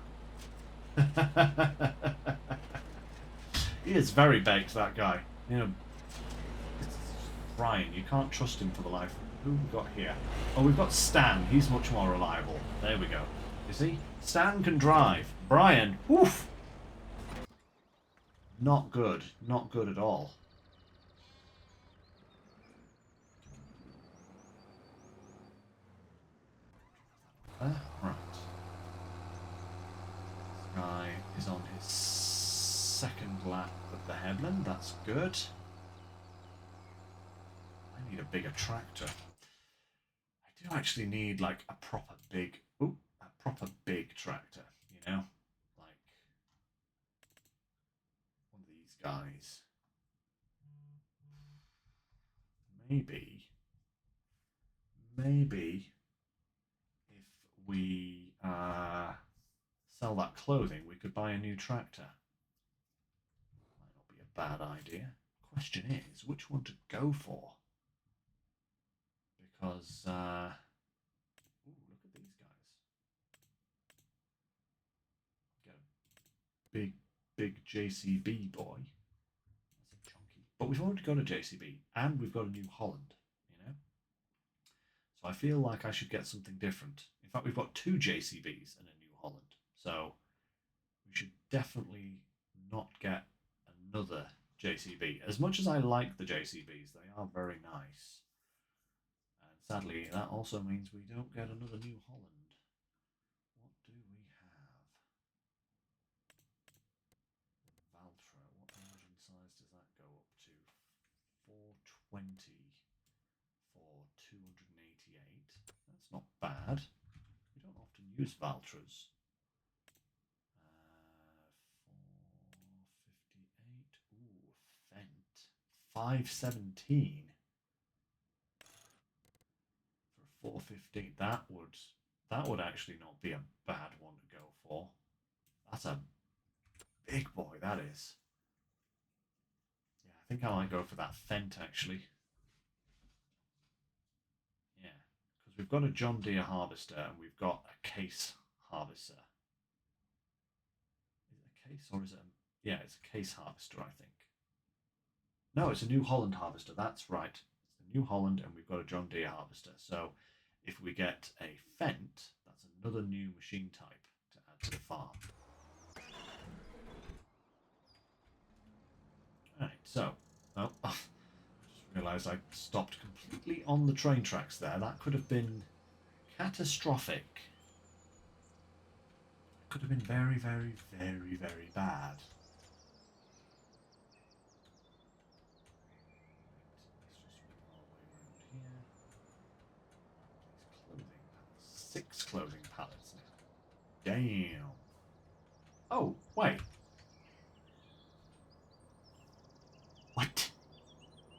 He is very baked, that guy. You know, Brian, you can't trust him for the life. Who have we got here? Oh, we've got Stan. He's much more reliable. There we go. You see? Stan can drive. Brian, oof! Not good. Not good at all. Right. This guy is on his second lap of the headland. That's good. I need a bigger tractor. I do actually need like a proper big tractor, you know? Like one of these guys. Maybe if we sell that clothing, we could buy a new tractor. Might not be a bad idea. Question is, which one to go for? Because, ooh, look at these guys. Get a big JCB boy. That's a chunky. But we've already got a JCB, and we've got a New Holland, you know? So I feel like I should get something different. In fact, we've got 2 JCBs and a New Holland. So we should definitely not get another JCB. As much as I like the JCBs, they are very nice. And sadly, that also means we don't get another New Holland. What do we have? Valtra. What engine size does that go up to? 420 for 288. That's not bad. We don't often use Valtras. 458. Ooh, Fent. 517 for 415. That would actually not be a bad one to go for. That's a big boy, that is. Yeah, I think I might go for that Fent actually. Yeah, because we've got a John Deere harvester and we've got a Case harvester. Is it a Case or is it a... Yeah, it's a Case harvester, I think. No, it's a New Holland harvester. That's right. It's the New Holland, and we've got a John Deere harvester. So if we get a Fendt, that's another new machine type to add to the farm. Right, so, oh, I just realised I stopped completely on the train tracks there. That could have been catastrophic. Could have been very, very, very, very bad. Right, let's just move our way around here. These clothing pallets. 6 clothing pallets now. Damn. Oh, wait. What?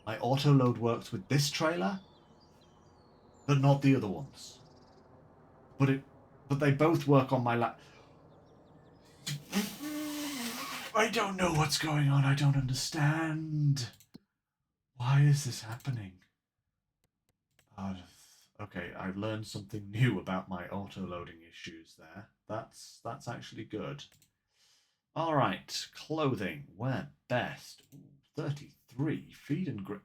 My autoload works with this trailer, but not the other ones. But they both work on my lap. I don't know what's going on. I don't understand. Why is this happening? Okay, I've learned something new about my auto-loading issues there. That's actually good. All right, clothing. Where best? Ooh, 33. Feed and grain.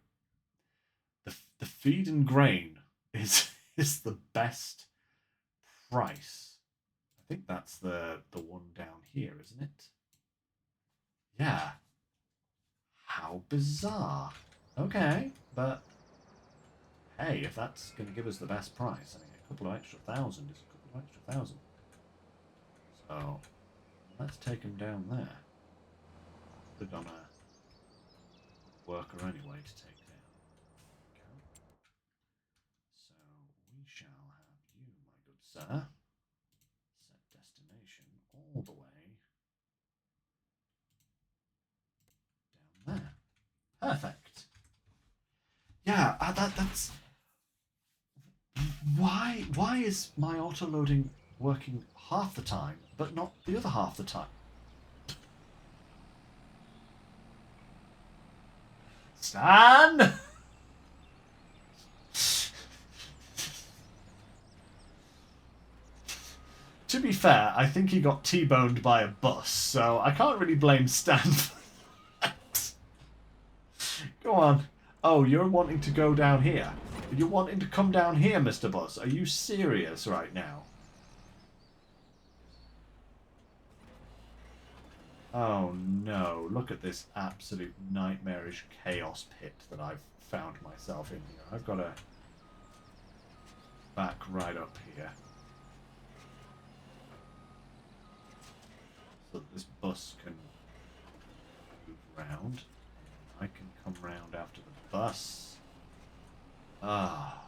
The feed and grain is is the best price. I think that's the one down here, isn't it? Yeah. How bizarre. Okay, but hey, if that's going to give us the best price, I mean, a couple of extra thousand is a couple of extra thousand. So let's take him down there. They're gonna worker anyway to take down. There we go. So we shall have you, my good sir. Set destination all the way down there. Perfect. Yeah, that's why is my auto loading working half the time, but not the other half the time? Stan! To be fair, I think he got T-boned by a bus, so I can't really blame Stan for that. Go on. Oh, you're wanting to go down here. You're wanting to come down here, Mr. Bus. Are you serious right now? Oh no, look at this absolute nightmarish chaos pit that I've found myself in here. I've got to back right up here. So that this bus can move round. I can come round after the bus. Ah.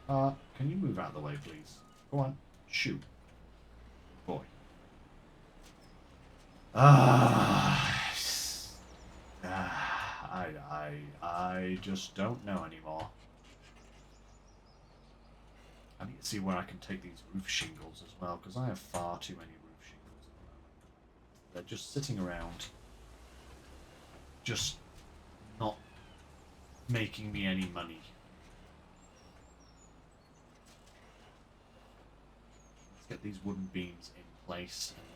Can you move out of the way, please? Go on. Shoot. Boy. I just don't know anymore. I need to see where I can take these roof shingles as well, because I have far too many roof shingles at the moment. They're just sitting around, just not making me any money. Let's get these wooden beams in place and then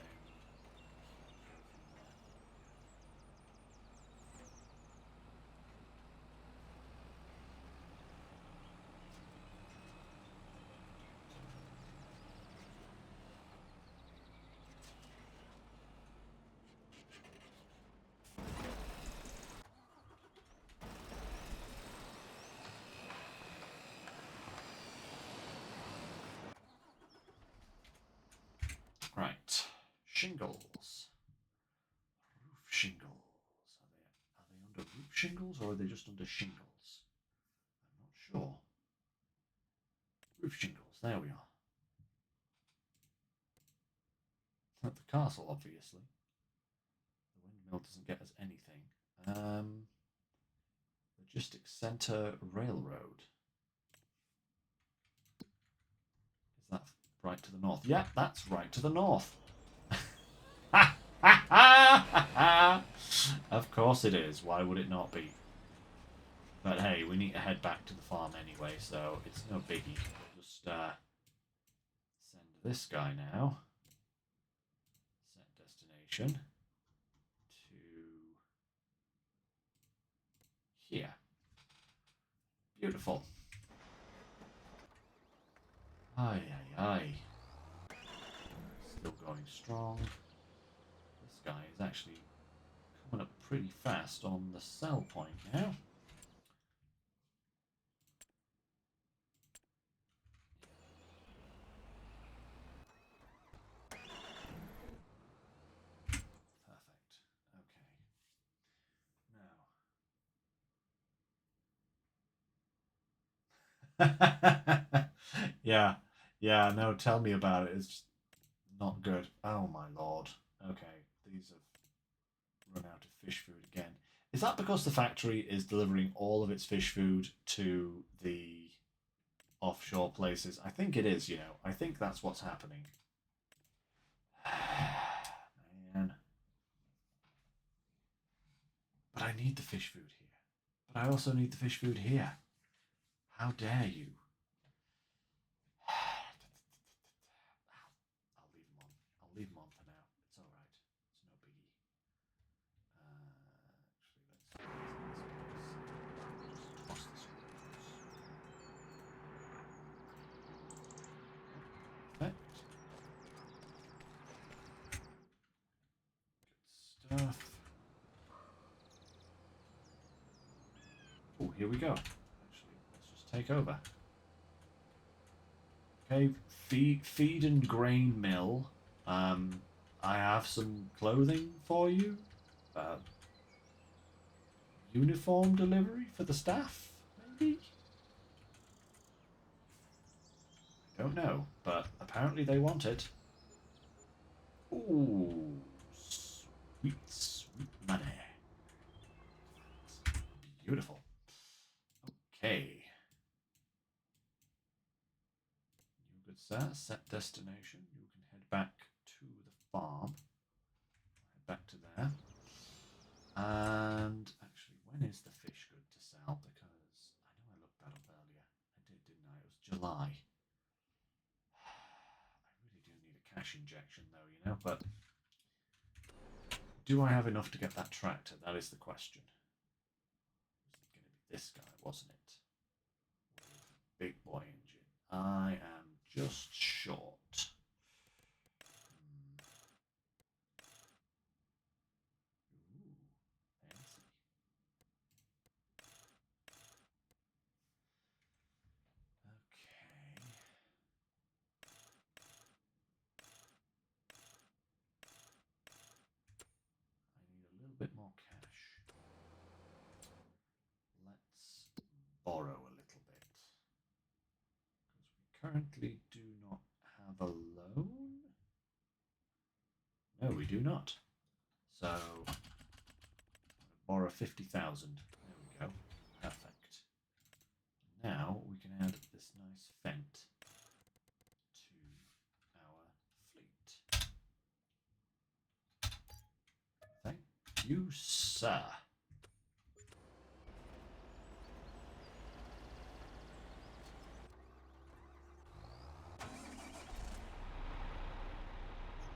right. Shingles. Roof shingles. Are they under roof shingles or are they just under shingles? I'm not sure. Roof shingles, there we are. At the castle, obviously. The windmill doesn't get us anything. Logistics Centre Railroad. Is that right to the north? Yeah, that's right to the north. Of course it is. Why would it not be? But hey, we need to head back to the farm anyway, so it's no biggie. We'll just send this guy now. station to here. Beautiful. Aye, aye, aye. Still going strong. This guy is actually coming up pretty fast on the sell point now. Perfect. Okay. Now. Yeah, no, tell me about it. It's just not good. Oh my lord. Okay, these have run out of fish food again. Is that because the factory is delivering all of its fish food to the offshore places? I think it is, you know. I think that's what's happening. Man. But I need the fish food here. But I also need the fish food here. How dare you? I'll leave them on. I'll leave them on for now. It's all right. It's no biggie. Actually, let's toss this one. Perfect. Good stuff. Oh, here we go. Actually, let's just take over. Okay, feed and grain mill. I have some clothing for you. Uniform delivery for the staff, maybe? I don't know, but apparently they want it. Ooh, sweet, sweet money. Beautiful. Okay. You good, sir. Set destination. You can head back to the farm. Head back to there. And actually, when is the fish good to sell? Because I know I looked that up earlier. I did, didn't I? It was July. I really do need a cash injection, though, you know, but do I have enough to get that tractor? That is the question. It was going to be this guy, wasn't it? Big boy engine. I am just short. Ooh, fancy. Okay. I need a little bit more cash. Let's borrow a little bit. Because we currently do not have a loan. No, we do not. So, I'm going to borrow 50,000. There we go. Perfect. Now we can add this nice fent to our fleet. Thank you, sir.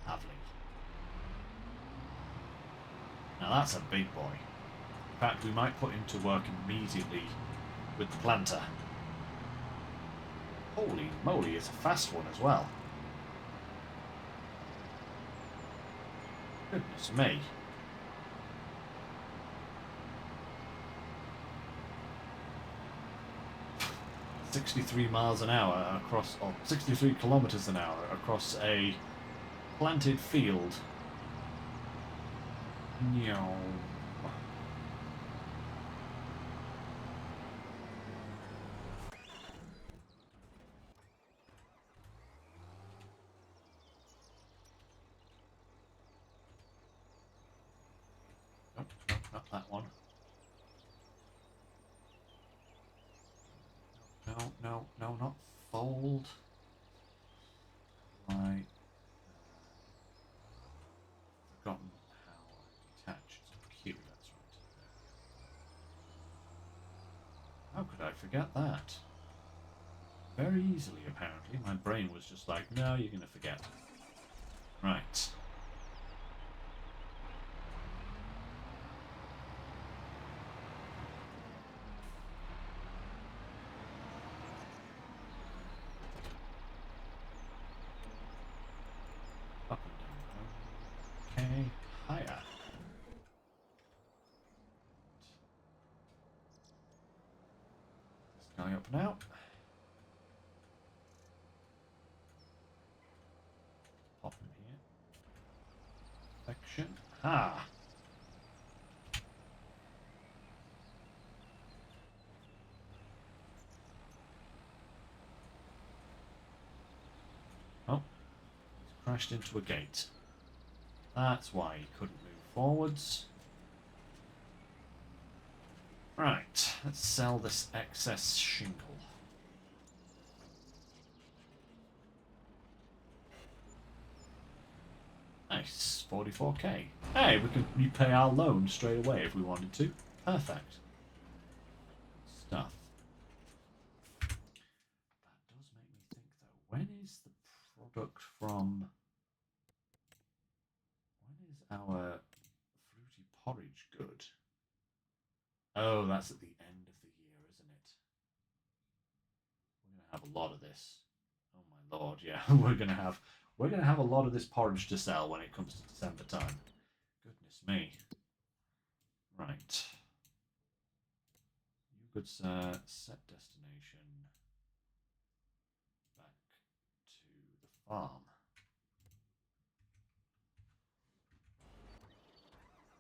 Lovely. Now that's a big boy. In fact, we might put him to work immediately with the planter. Holy moly, it's a fast one as well. Goodness me. "63 miles an hour across, or 63 kilometers an hour across a planted field." No. Nope, nope, not that one. No, no, no, not fold. I forgotten how I detach. It's on Q, that's right. How could I forget that? Very easily, apparently. My brain was just like, no, you're going to forget. Right. Guy up now. Pop in here. Section. Ah. Oh, he's crashed into a gate. That's why he couldn't move forwards. Right, let's sell this excess shingle. Nice, 44k. Hey, we can repay our loan straight away if we wanted to. Perfect. Stuff. That does make me think though, when is the product from... When is our fruity porridge good? Oh, that's at the end of the year, isn't it? We're going to have a lot of this. Oh my lord, yeah. We're gonna have a lot of this porridge to sell when it comes to December time. Goodness me. Right. You could set destination back to the farm. This guy can also come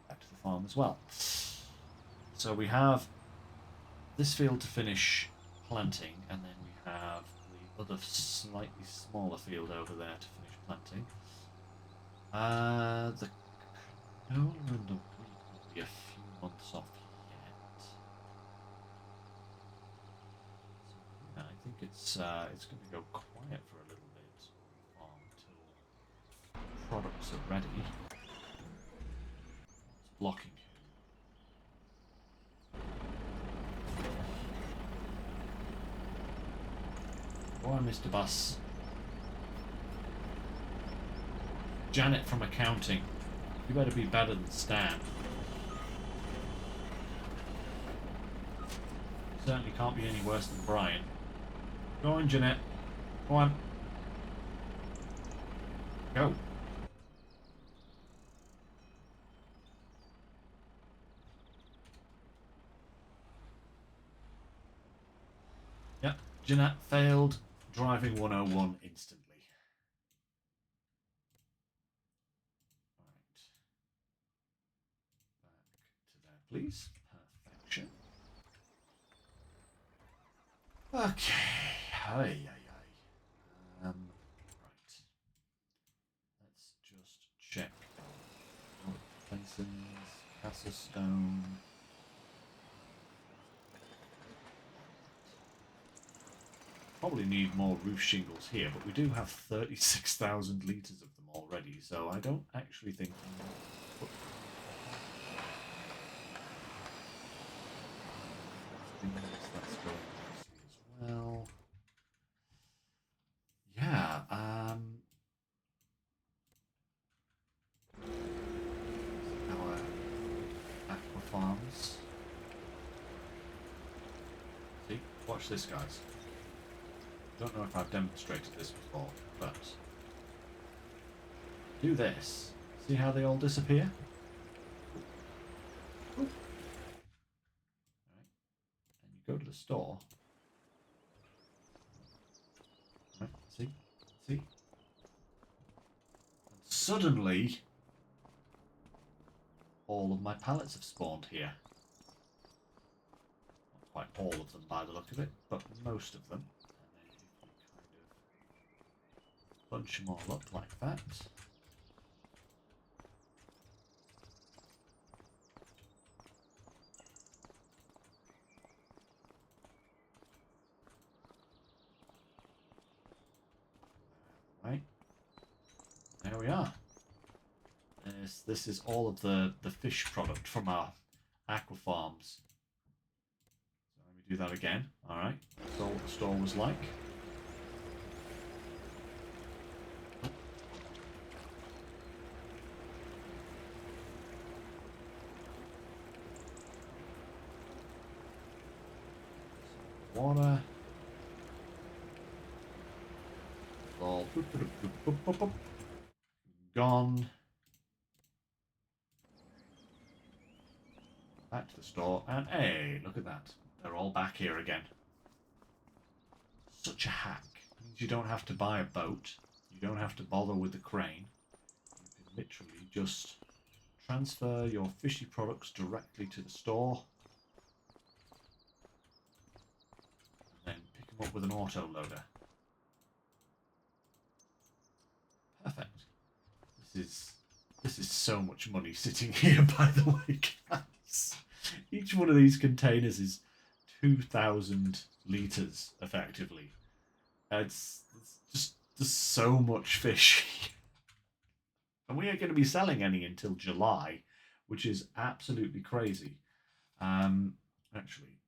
back to the farm as well. So we have this field to finish planting, and then we have the other slightly smaller field over there to finish planting. The canola and the wheat will be a few months off yet. So, yeah, I think it's going to go quiet for a little bit until products are ready. What's blocking who? Go on, Mr. Bus. Janet from accounting. You better be better than Stan. Certainly can't be any worse than Brian. Go on, Jeanette. Go on. Go. Yep, Jeanette failed driving 101 instantly. Right. Back to there, please. Perfection. Okay. Right. Let's just check. Places. Castle Stone. Probably need more roof shingles here, but we do have 36,000 litres of them already, so I don't actually think... That's going nicely as well. Yeah, our aqua farms. See, watch this, guys. Don't know if I've demonstrated this before, but do this. See how they all disappear? Right. And you go to the store. Right, see? And suddenly, all of my pallets have spawned here. Not quite all of them by the look of it, but most of them. Bunch them all up like that. Right. There we are. This is all of the fish product from our aqua farms. So let me do that again. Alright. That's all what the store was like. Water. All gone. Back to the store, and hey, look at that. They're all back here again. Such a hack. It means you don't have to buy a boat. You don't have to bother with the crane. You can literally just transfer your fishy products directly to the store. And then pick them up with an auto loader. Perfect. This is so much money sitting here, by the way, guys. Each one of these containers is 2,000 litres, effectively. It's just so much fish. And we ain't going to be selling any until July, which is absolutely crazy. Actually,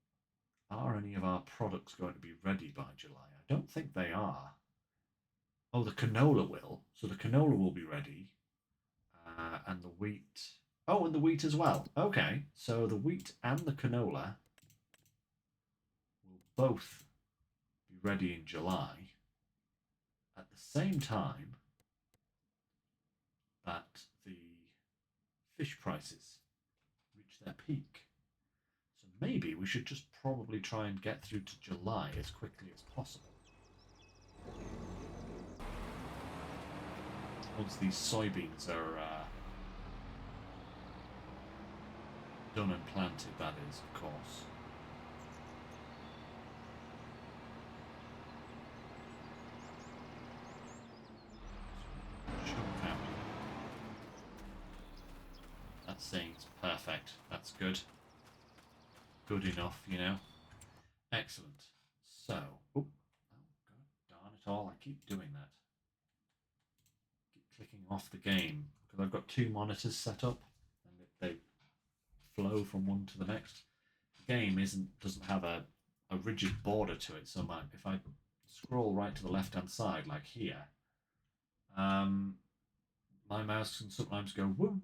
are any of our products going to be ready by July? I don't think they are. Oh, the canola will. So the canola will be ready. And the wheat. Oh, and the wheat as well. Okay, so the wheat and the canola will both be ready in July at the same time that the fish prices reach their peak. So maybe we should just probably try and get through to July as quickly as possible. Once these soybeans are done and planted, that is, of course. That's saying it's perfect. That's good. Good enough, you know. Excellent. So, oh, god darn it all! I keep doing that. Keep clicking off the game because I've got two monitors set up, and they flow from one to the next. The game doesn't have a rigid border to it, so if I scroll right to the left hand side, like here, my mouse can sometimes go woo,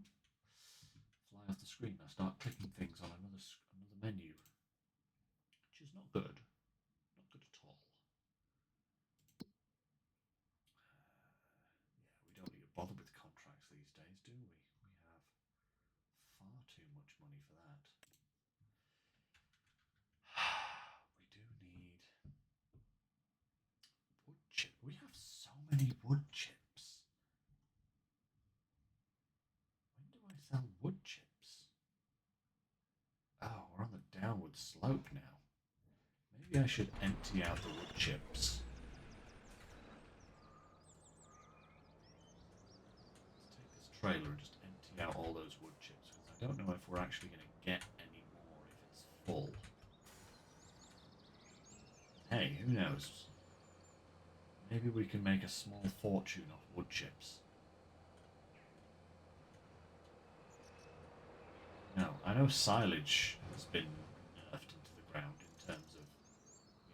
fly off the screen. I start clicking things on another menu, which is not good. Not good at all. Yeah, we don't need to bother with contracts these days, do we? We have far too much money for that. We do need wood chip. We have so many wood chips. When do I sell wood chips? Oh, we're on the downward slope now. Maybe I should empty out the wood chips. Let's take this trailer and just empty out all those wood chips, because I don't know if we're actually going to get any more if it's full. Hey, who knows? Maybe we can make a small fortune off wood chips. No, I know silage has been nerfed into the ground in terms of,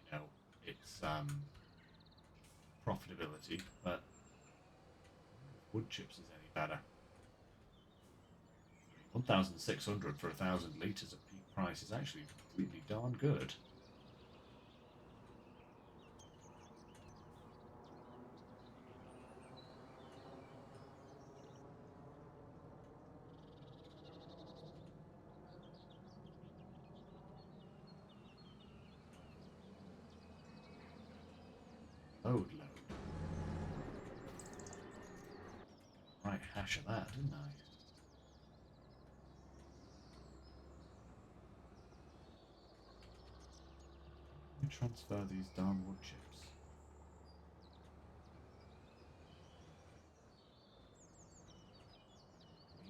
you know, its profitability, but wood chips is any better. 1,600 for 1,000 litres at peak price is actually really darn good. Load. Right hash of that, didn't I? Let me transfer these darn wood chips.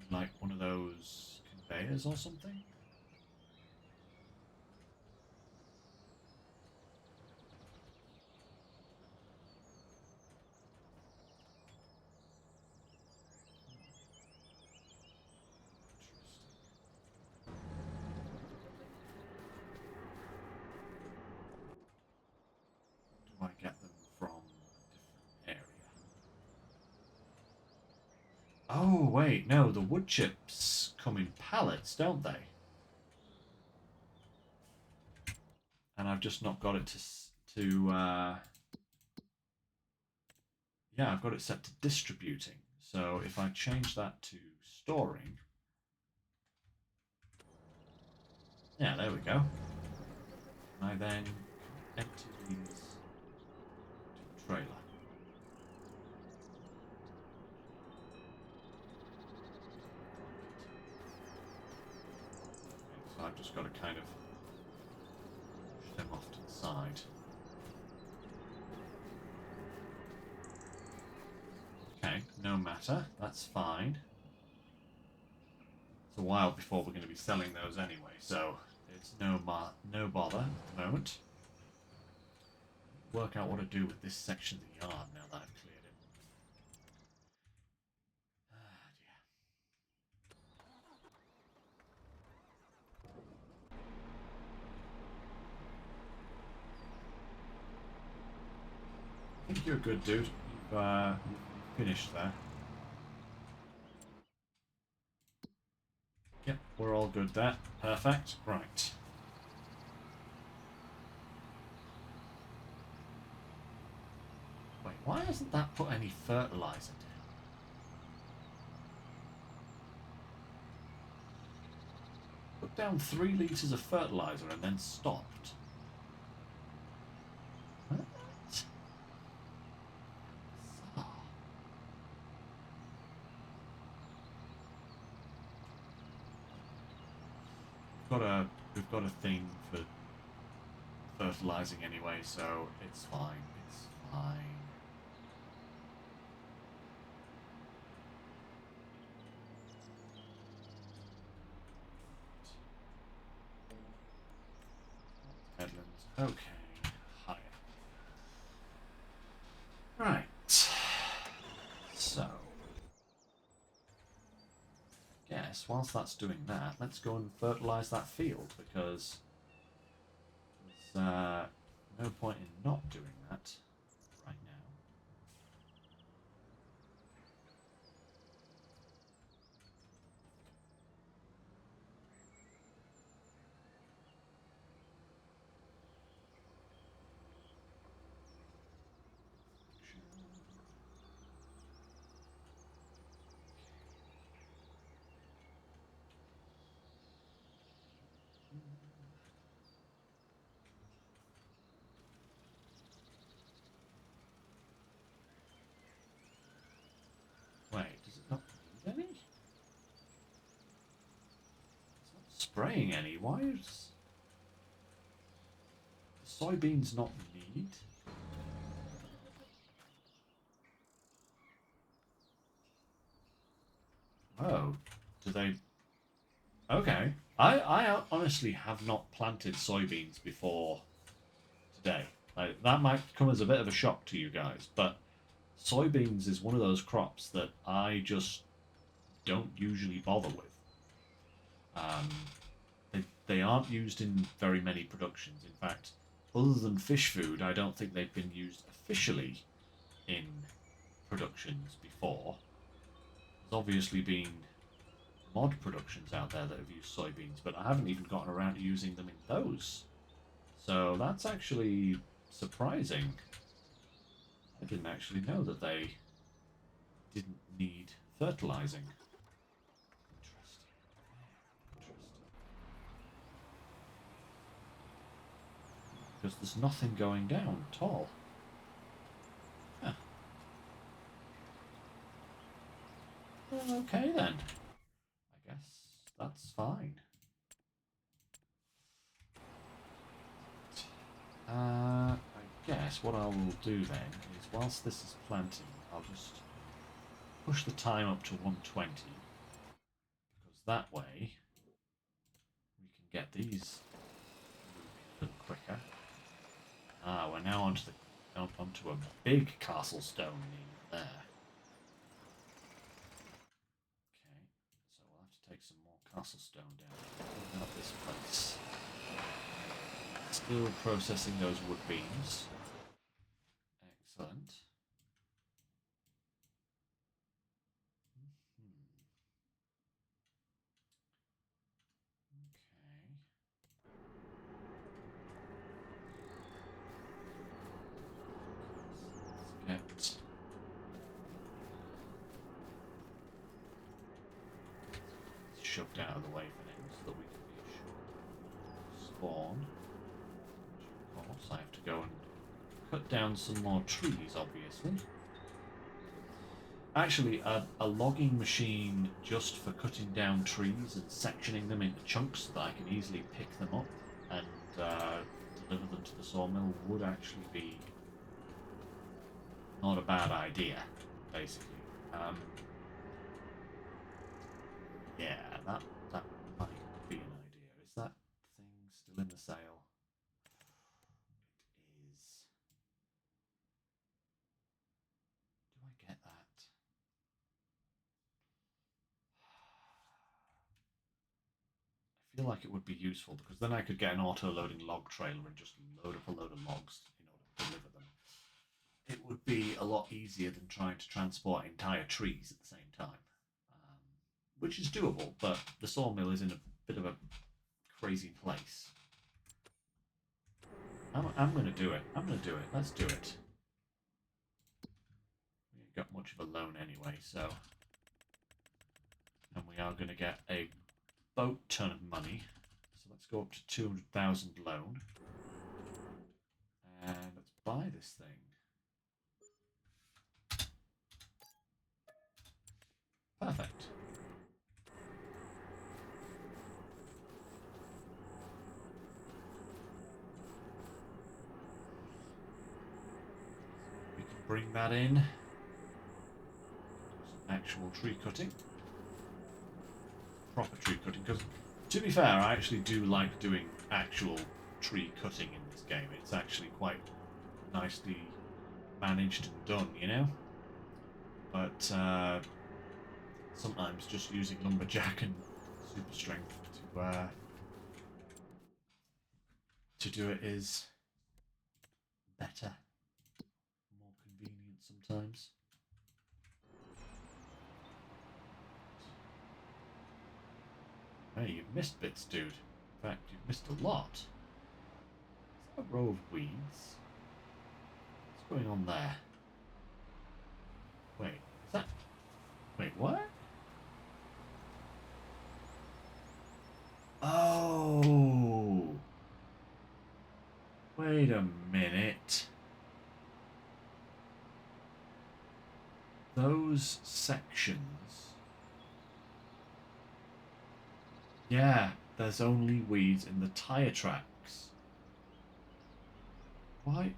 Like one of those conveyors or something? Do I get them from a different area? Oh, wait, no, the wood chips come in pallets, don't they? And I've just not got it yeah, I've got it set to distributing. So if I change that to storing, Yeah, there we go. I then empty these to the trailer. Okay, so I've just got to kind of push them off to the side. Okay, no matter. That's fine. It's a while before we're going to be selling those anyway, so it's no bother at the moment. Work out what to do with this section of the yard now that I've cleared it. Ah, dear. I think you're good, dude. You've finished there. Yep, we're all good there. Perfect. Right. Wait, why hasn't that put any fertilizer down? Put down 3 litres of fertilizer and then stopped. What? Bizarre. We've got a thing for fertilizing anyway, so it's fine. It's fine. Headlands. Okay. Higher. Right. So, guess whilst that's doing that, let's go and fertilize that field because there's no point in not doing that right now. Wait, does it not need any? It's not spraying any. Why is the soybeans not need? Oh, do they? Okay. I honestly have not planted soybeans before today. Like, that might come as a bit of a shock to you guys, but soybeans is one of those crops that I just don't usually bother with. Um, they aren't used in very many productions. In fact, other than fish food, I don't think they've been used officially in productions before. There's obviously been mod productions out there that have used soybeans, but I haven't even gotten around to using them in those. So that's actually surprising. I didn't actually know that they didn't need fertilizing. Interesting. Interesting. Because there's nothing going down at all. Huh. Well, okay then. I guess that's fine. I guess what I will do then is, whilst this is planting, I'll just push the time up to 120, because that way we can get these moving a little quicker. Ah, we're now onto a big castle stone needed there. Okay, so we'll have to take some more castle stone down. Clean out this place. Still processing those wood beams. Excellent. Okay. Let's get shoved out of the way for now so that we can be assured. spawn. Of course, I have to go and cut down some more trees, obviously. Actually, a logging machine just for cutting down trees and sectioning them into chunks so that I can easily pick them up and deliver them to the sawmill would actually be not a bad idea, basically. Yeah, that might be an idea. Is that thing still in the sale? It is. Do I get that? I feel like it would be useful because then I could get an auto-loading log trailer and just load up a load of logs in order to deliver them. It would be a lot easier than trying to transport entire trees at the same time, which is doable, but the sawmill is in a bit of a crazy place. I'm going to do it. I'm going to do it. Let's do it. We ain't got much of a loan anyway, so... And we are going to get a boat ton of money. So let's go up to 200,000 loan. And let's buy this thing. Perfect. We can bring that in. Some actual tree cutting. Proper tree cutting, because to be fair, I actually do like doing actual tree cutting in this game. It's actually quite nicely managed and done, you know? But sometimes just using lumberjack and super strength to do it is better, more convenient sometimes. Hey, you've missed bits, dude. In fact, you've missed a lot. Is that a row of weeds? What's going on there? Wait, is that... Wait, what? Oh! Wait a minute. Those sections... Yeah, there's only weeds in the tire tracks. Why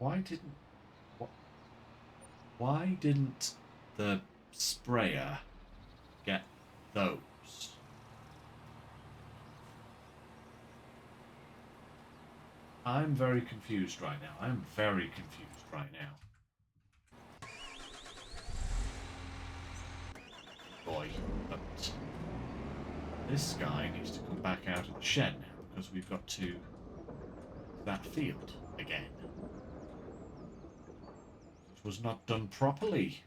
didn't... Why didn't the sprayer get those? I'm very confused right now. I'm very confused right now. Boy, but this guy needs to come back out of the shed now because we've got to that field again. It was not done properly.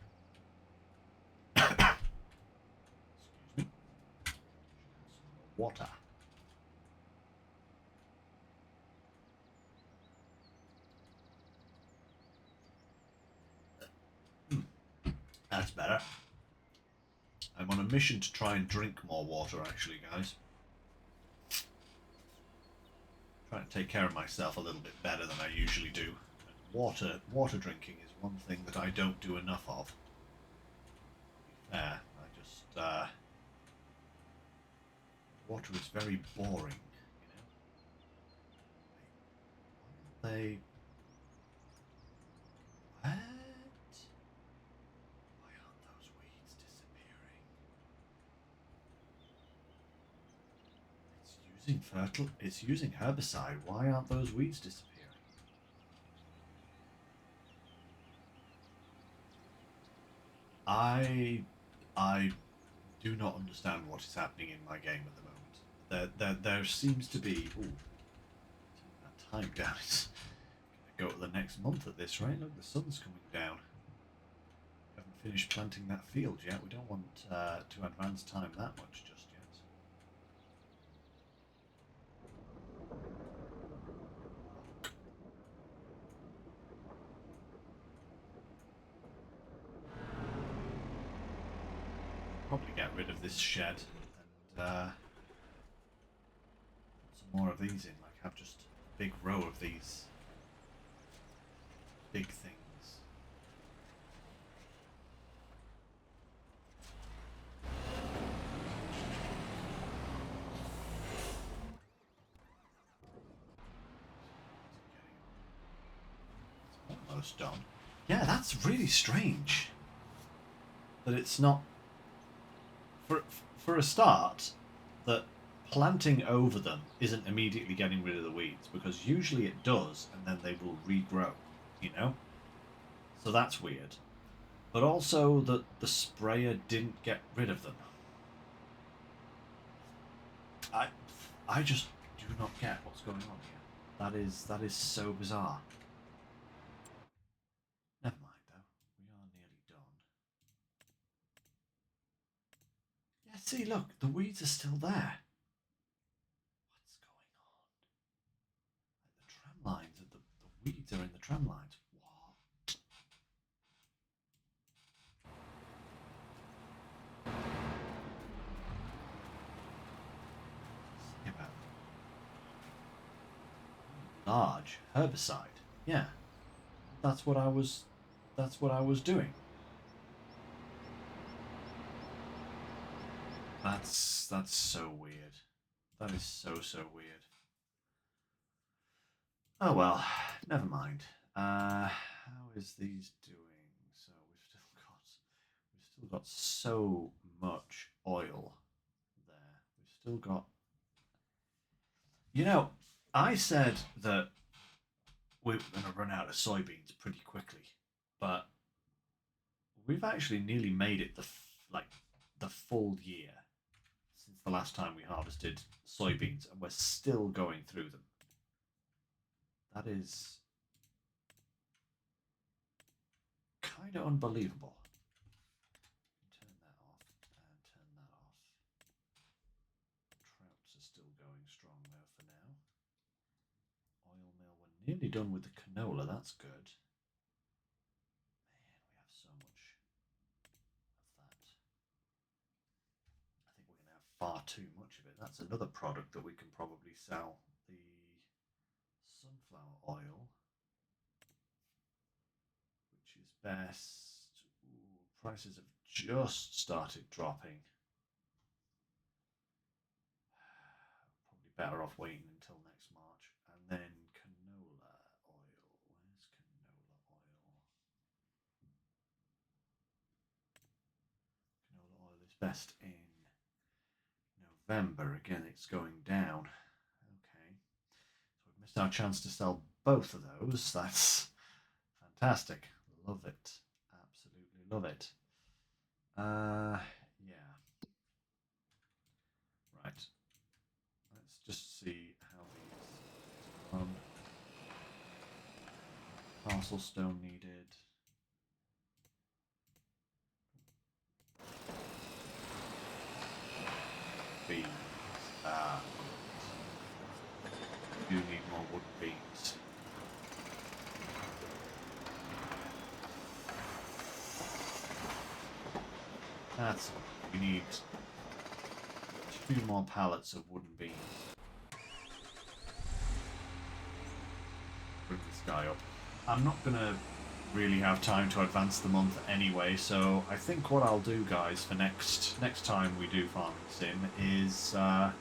Excuse me. Some water. That's better. I'm on a mission to try and drink more water, actually, guys. Trying to take care of myself a little bit better than I usually do. And water drinking is one thing that I don't do enough of. To be fair, I just, water is very boring, you know? Why aren't they... What? Why aren't those weeds disappearing? It's using herbicide. Why aren't those weeds disappearing? I do not understand what is happening in my game at the moment. There seems to be... Ooh, turn that time down. It's gonna go to the next month at this rate. Look, the sun's coming down. We haven't finished planting that field yet. We don't want to advance time that much just yet. Probably get rid of this shed and some more of these in. Like, have just a big row of these big things. Almost done. Yeah, that's really strange. That it's not for a start, that planting over them isn't immediately getting rid of the weeds, because usually it does, and then they will regrow, you know? So that's weird. But also that the sprayer didn't get rid of them. I just do not get what's going on here. That is so bizarre. Never mind though. We are nearly done. Yeah, see, look, the weeds are still there. What's going on? Like the tram lines, the weeds are in the tram lines. What? Say about large herbicide. Yeah, that's what I was. That's what I was doing. That's so weird. That is so weird. Oh well, never mind. How is these doing? So we've still got so much oil there. We've still got. You know, I said that we were going to run out of soybeans pretty quickly, but we've actually nearly made it the full year since the last time we harvested soybeans, and we're still going through them. That is kind of unbelievable. Turn that off and turn that off. Trouts are still going strong though for now. Oil mill, we're nearly done with the canola, that's good. Man, we have so much of that. I think we're going to have far too much of it. That's another product that we can probably sell. The sunflower oil, which is best. Ooh, prices have just started dropping. Probably better off waiting until next March. And then canola oil. Where's canola oil? Canola oil is best in November. Again, it's going down. Okay. So we've missed our chance to sell both of those. That's fantastic. Love it. Absolutely love it. Yeah. Right. Let's just see how these parcel stone needed. Beans. We do need more wood beans. That's we need 2 more pallets of wooden beans. Bring this guy up. I'm not gonna really have time to advance the month anyway, so I think what I'll do, guys, for next time we do Farming Sim is I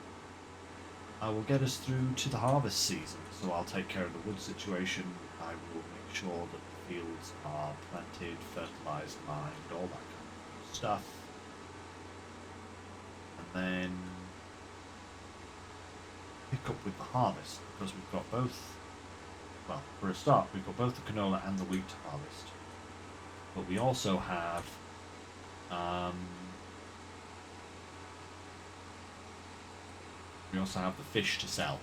will get us through to the harvest season. So I'll take care of the wood situation. I will make sure that the fields are planted, fertilized, mined, all that kind of stuff. And then pick up with the harvest, because we've got both. Well, for a start, we've got both the canola and the wheat to harvest. But we also have the fish to sell.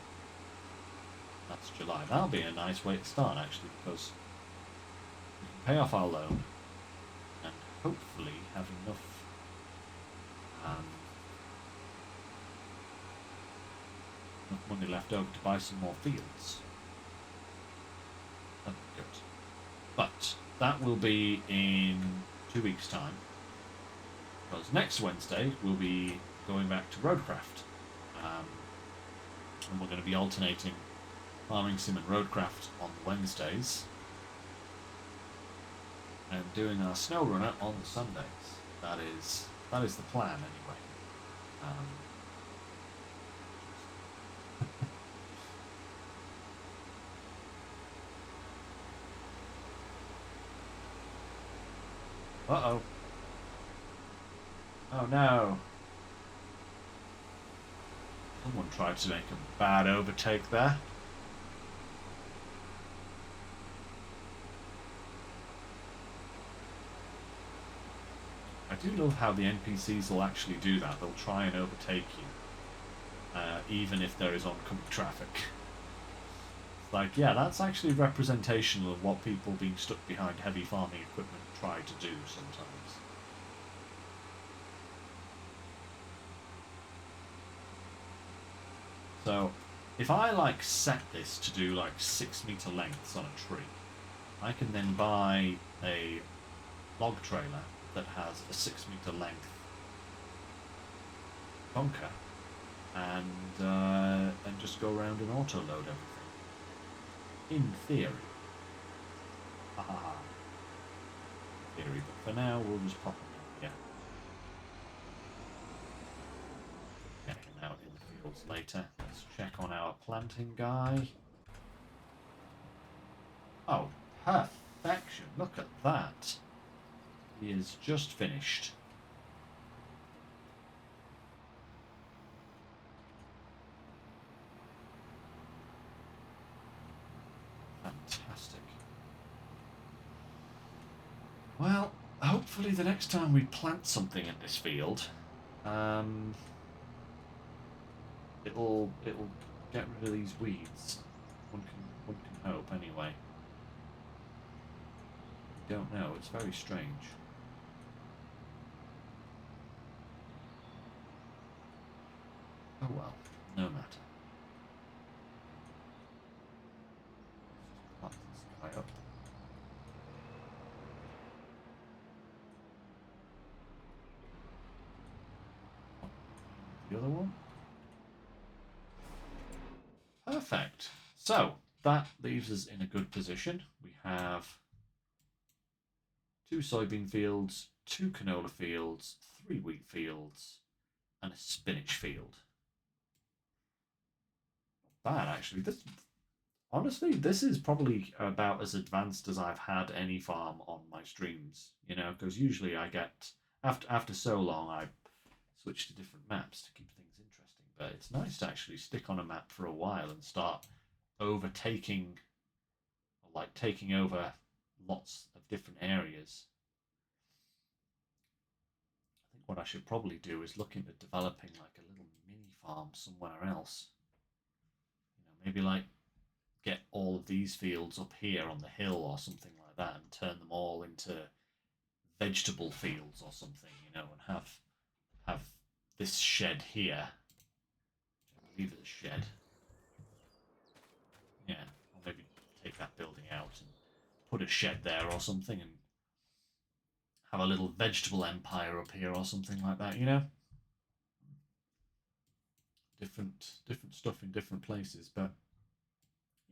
That's July. That'll be a nice way to start, actually, because we can pay off our loan and hopefully have enough money left over to buy some more fields. That'd be good. But that will be in 2 weeks' time. Because next Wednesday we'll be going back to Roadcraft. And we're going to be alternating Farming Sim and Roadcraft on Wednesdays, and doing our snow runner on the Sundays. That is the plan anyway. Uh-oh. Oh no. Someone tried to make a bad overtake there. I do love how the NPCs will actually do that. They'll try and overtake you, even if there is oncoming traffic. It's like, yeah, that's actually representational of what people being stuck behind heavy farming equipment try to do sometimes. So, if I like set this to do like 6 meter lengths on a tree, I can then buy a log trailer that has a 6 meter length bunker and just go around and auto load everything. In theory. Ha ha ha. Theory, but for now we'll just pop them in here. Get him out in the fields later. Let's check on our planting guy. Oh, perfection. Look at that. He is just finished. Fantastic. Well, hopefully the next time we plant something in this field, it'll get rid of these weeds. One can hope anyway. We don't know. It's very strange. Oh well, no matter. Let's just plant this guy up. The other one. Perfect. So that leaves us in a good position. We have 2 soybean fields, 2 canola fields, 3 wheat fields, and a spinach field. Bad actually. This is probably about as advanced as I've had any farm on my streams. You know, because usually I get after so long I switch to different maps to keep things interesting. But it's nice to actually stick on a map for a while and start overtaking, like taking over lots of different areas. I think what I should probably do is look into developing like a little mini farm somewhere else. You know, maybe like get all of these fields up here on the hill or something like that and turn them all into vegetable fields or something, you know, and have this shed here. I believe it's a shed. Yeah, or maybe take that building out and put a shed there or something and have a little vegetable empire up here or something like that, you know? Different stuff in different places, but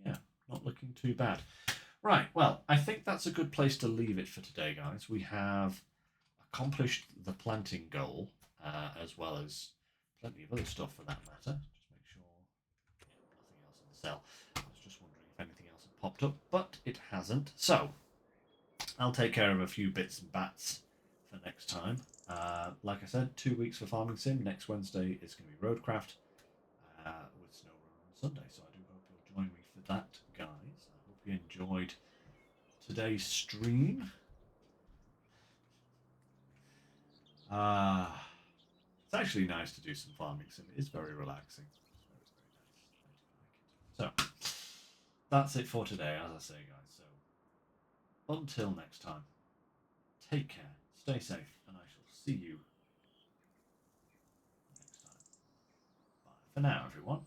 yeah, not looking too bad. Right, well, I think that's a good place to leave it for today, guys. We have accomplished the planting goal, as well as plenty of other stuff for that matter. Just make sure nothing else in the cell. I was just wondering if anything else had popped up, but it hasn't. So, I'll take care of a few bits and bats for next time. Like I said, 2 weeks for Farming Sim. Next Wednesday is going to be Roadcraft with SnowRunner on Sunday. So I do hope you'll join me for that, guys. I hope you enjoyed today's stream. It's actually nice to do some Farming Sim. It is very relaxing. It's very, very nice. I do like it. So, that's it for today, as I say, guys. So, until next time, take care, stay safe, and I shall see you next time. Bye for now, everyone.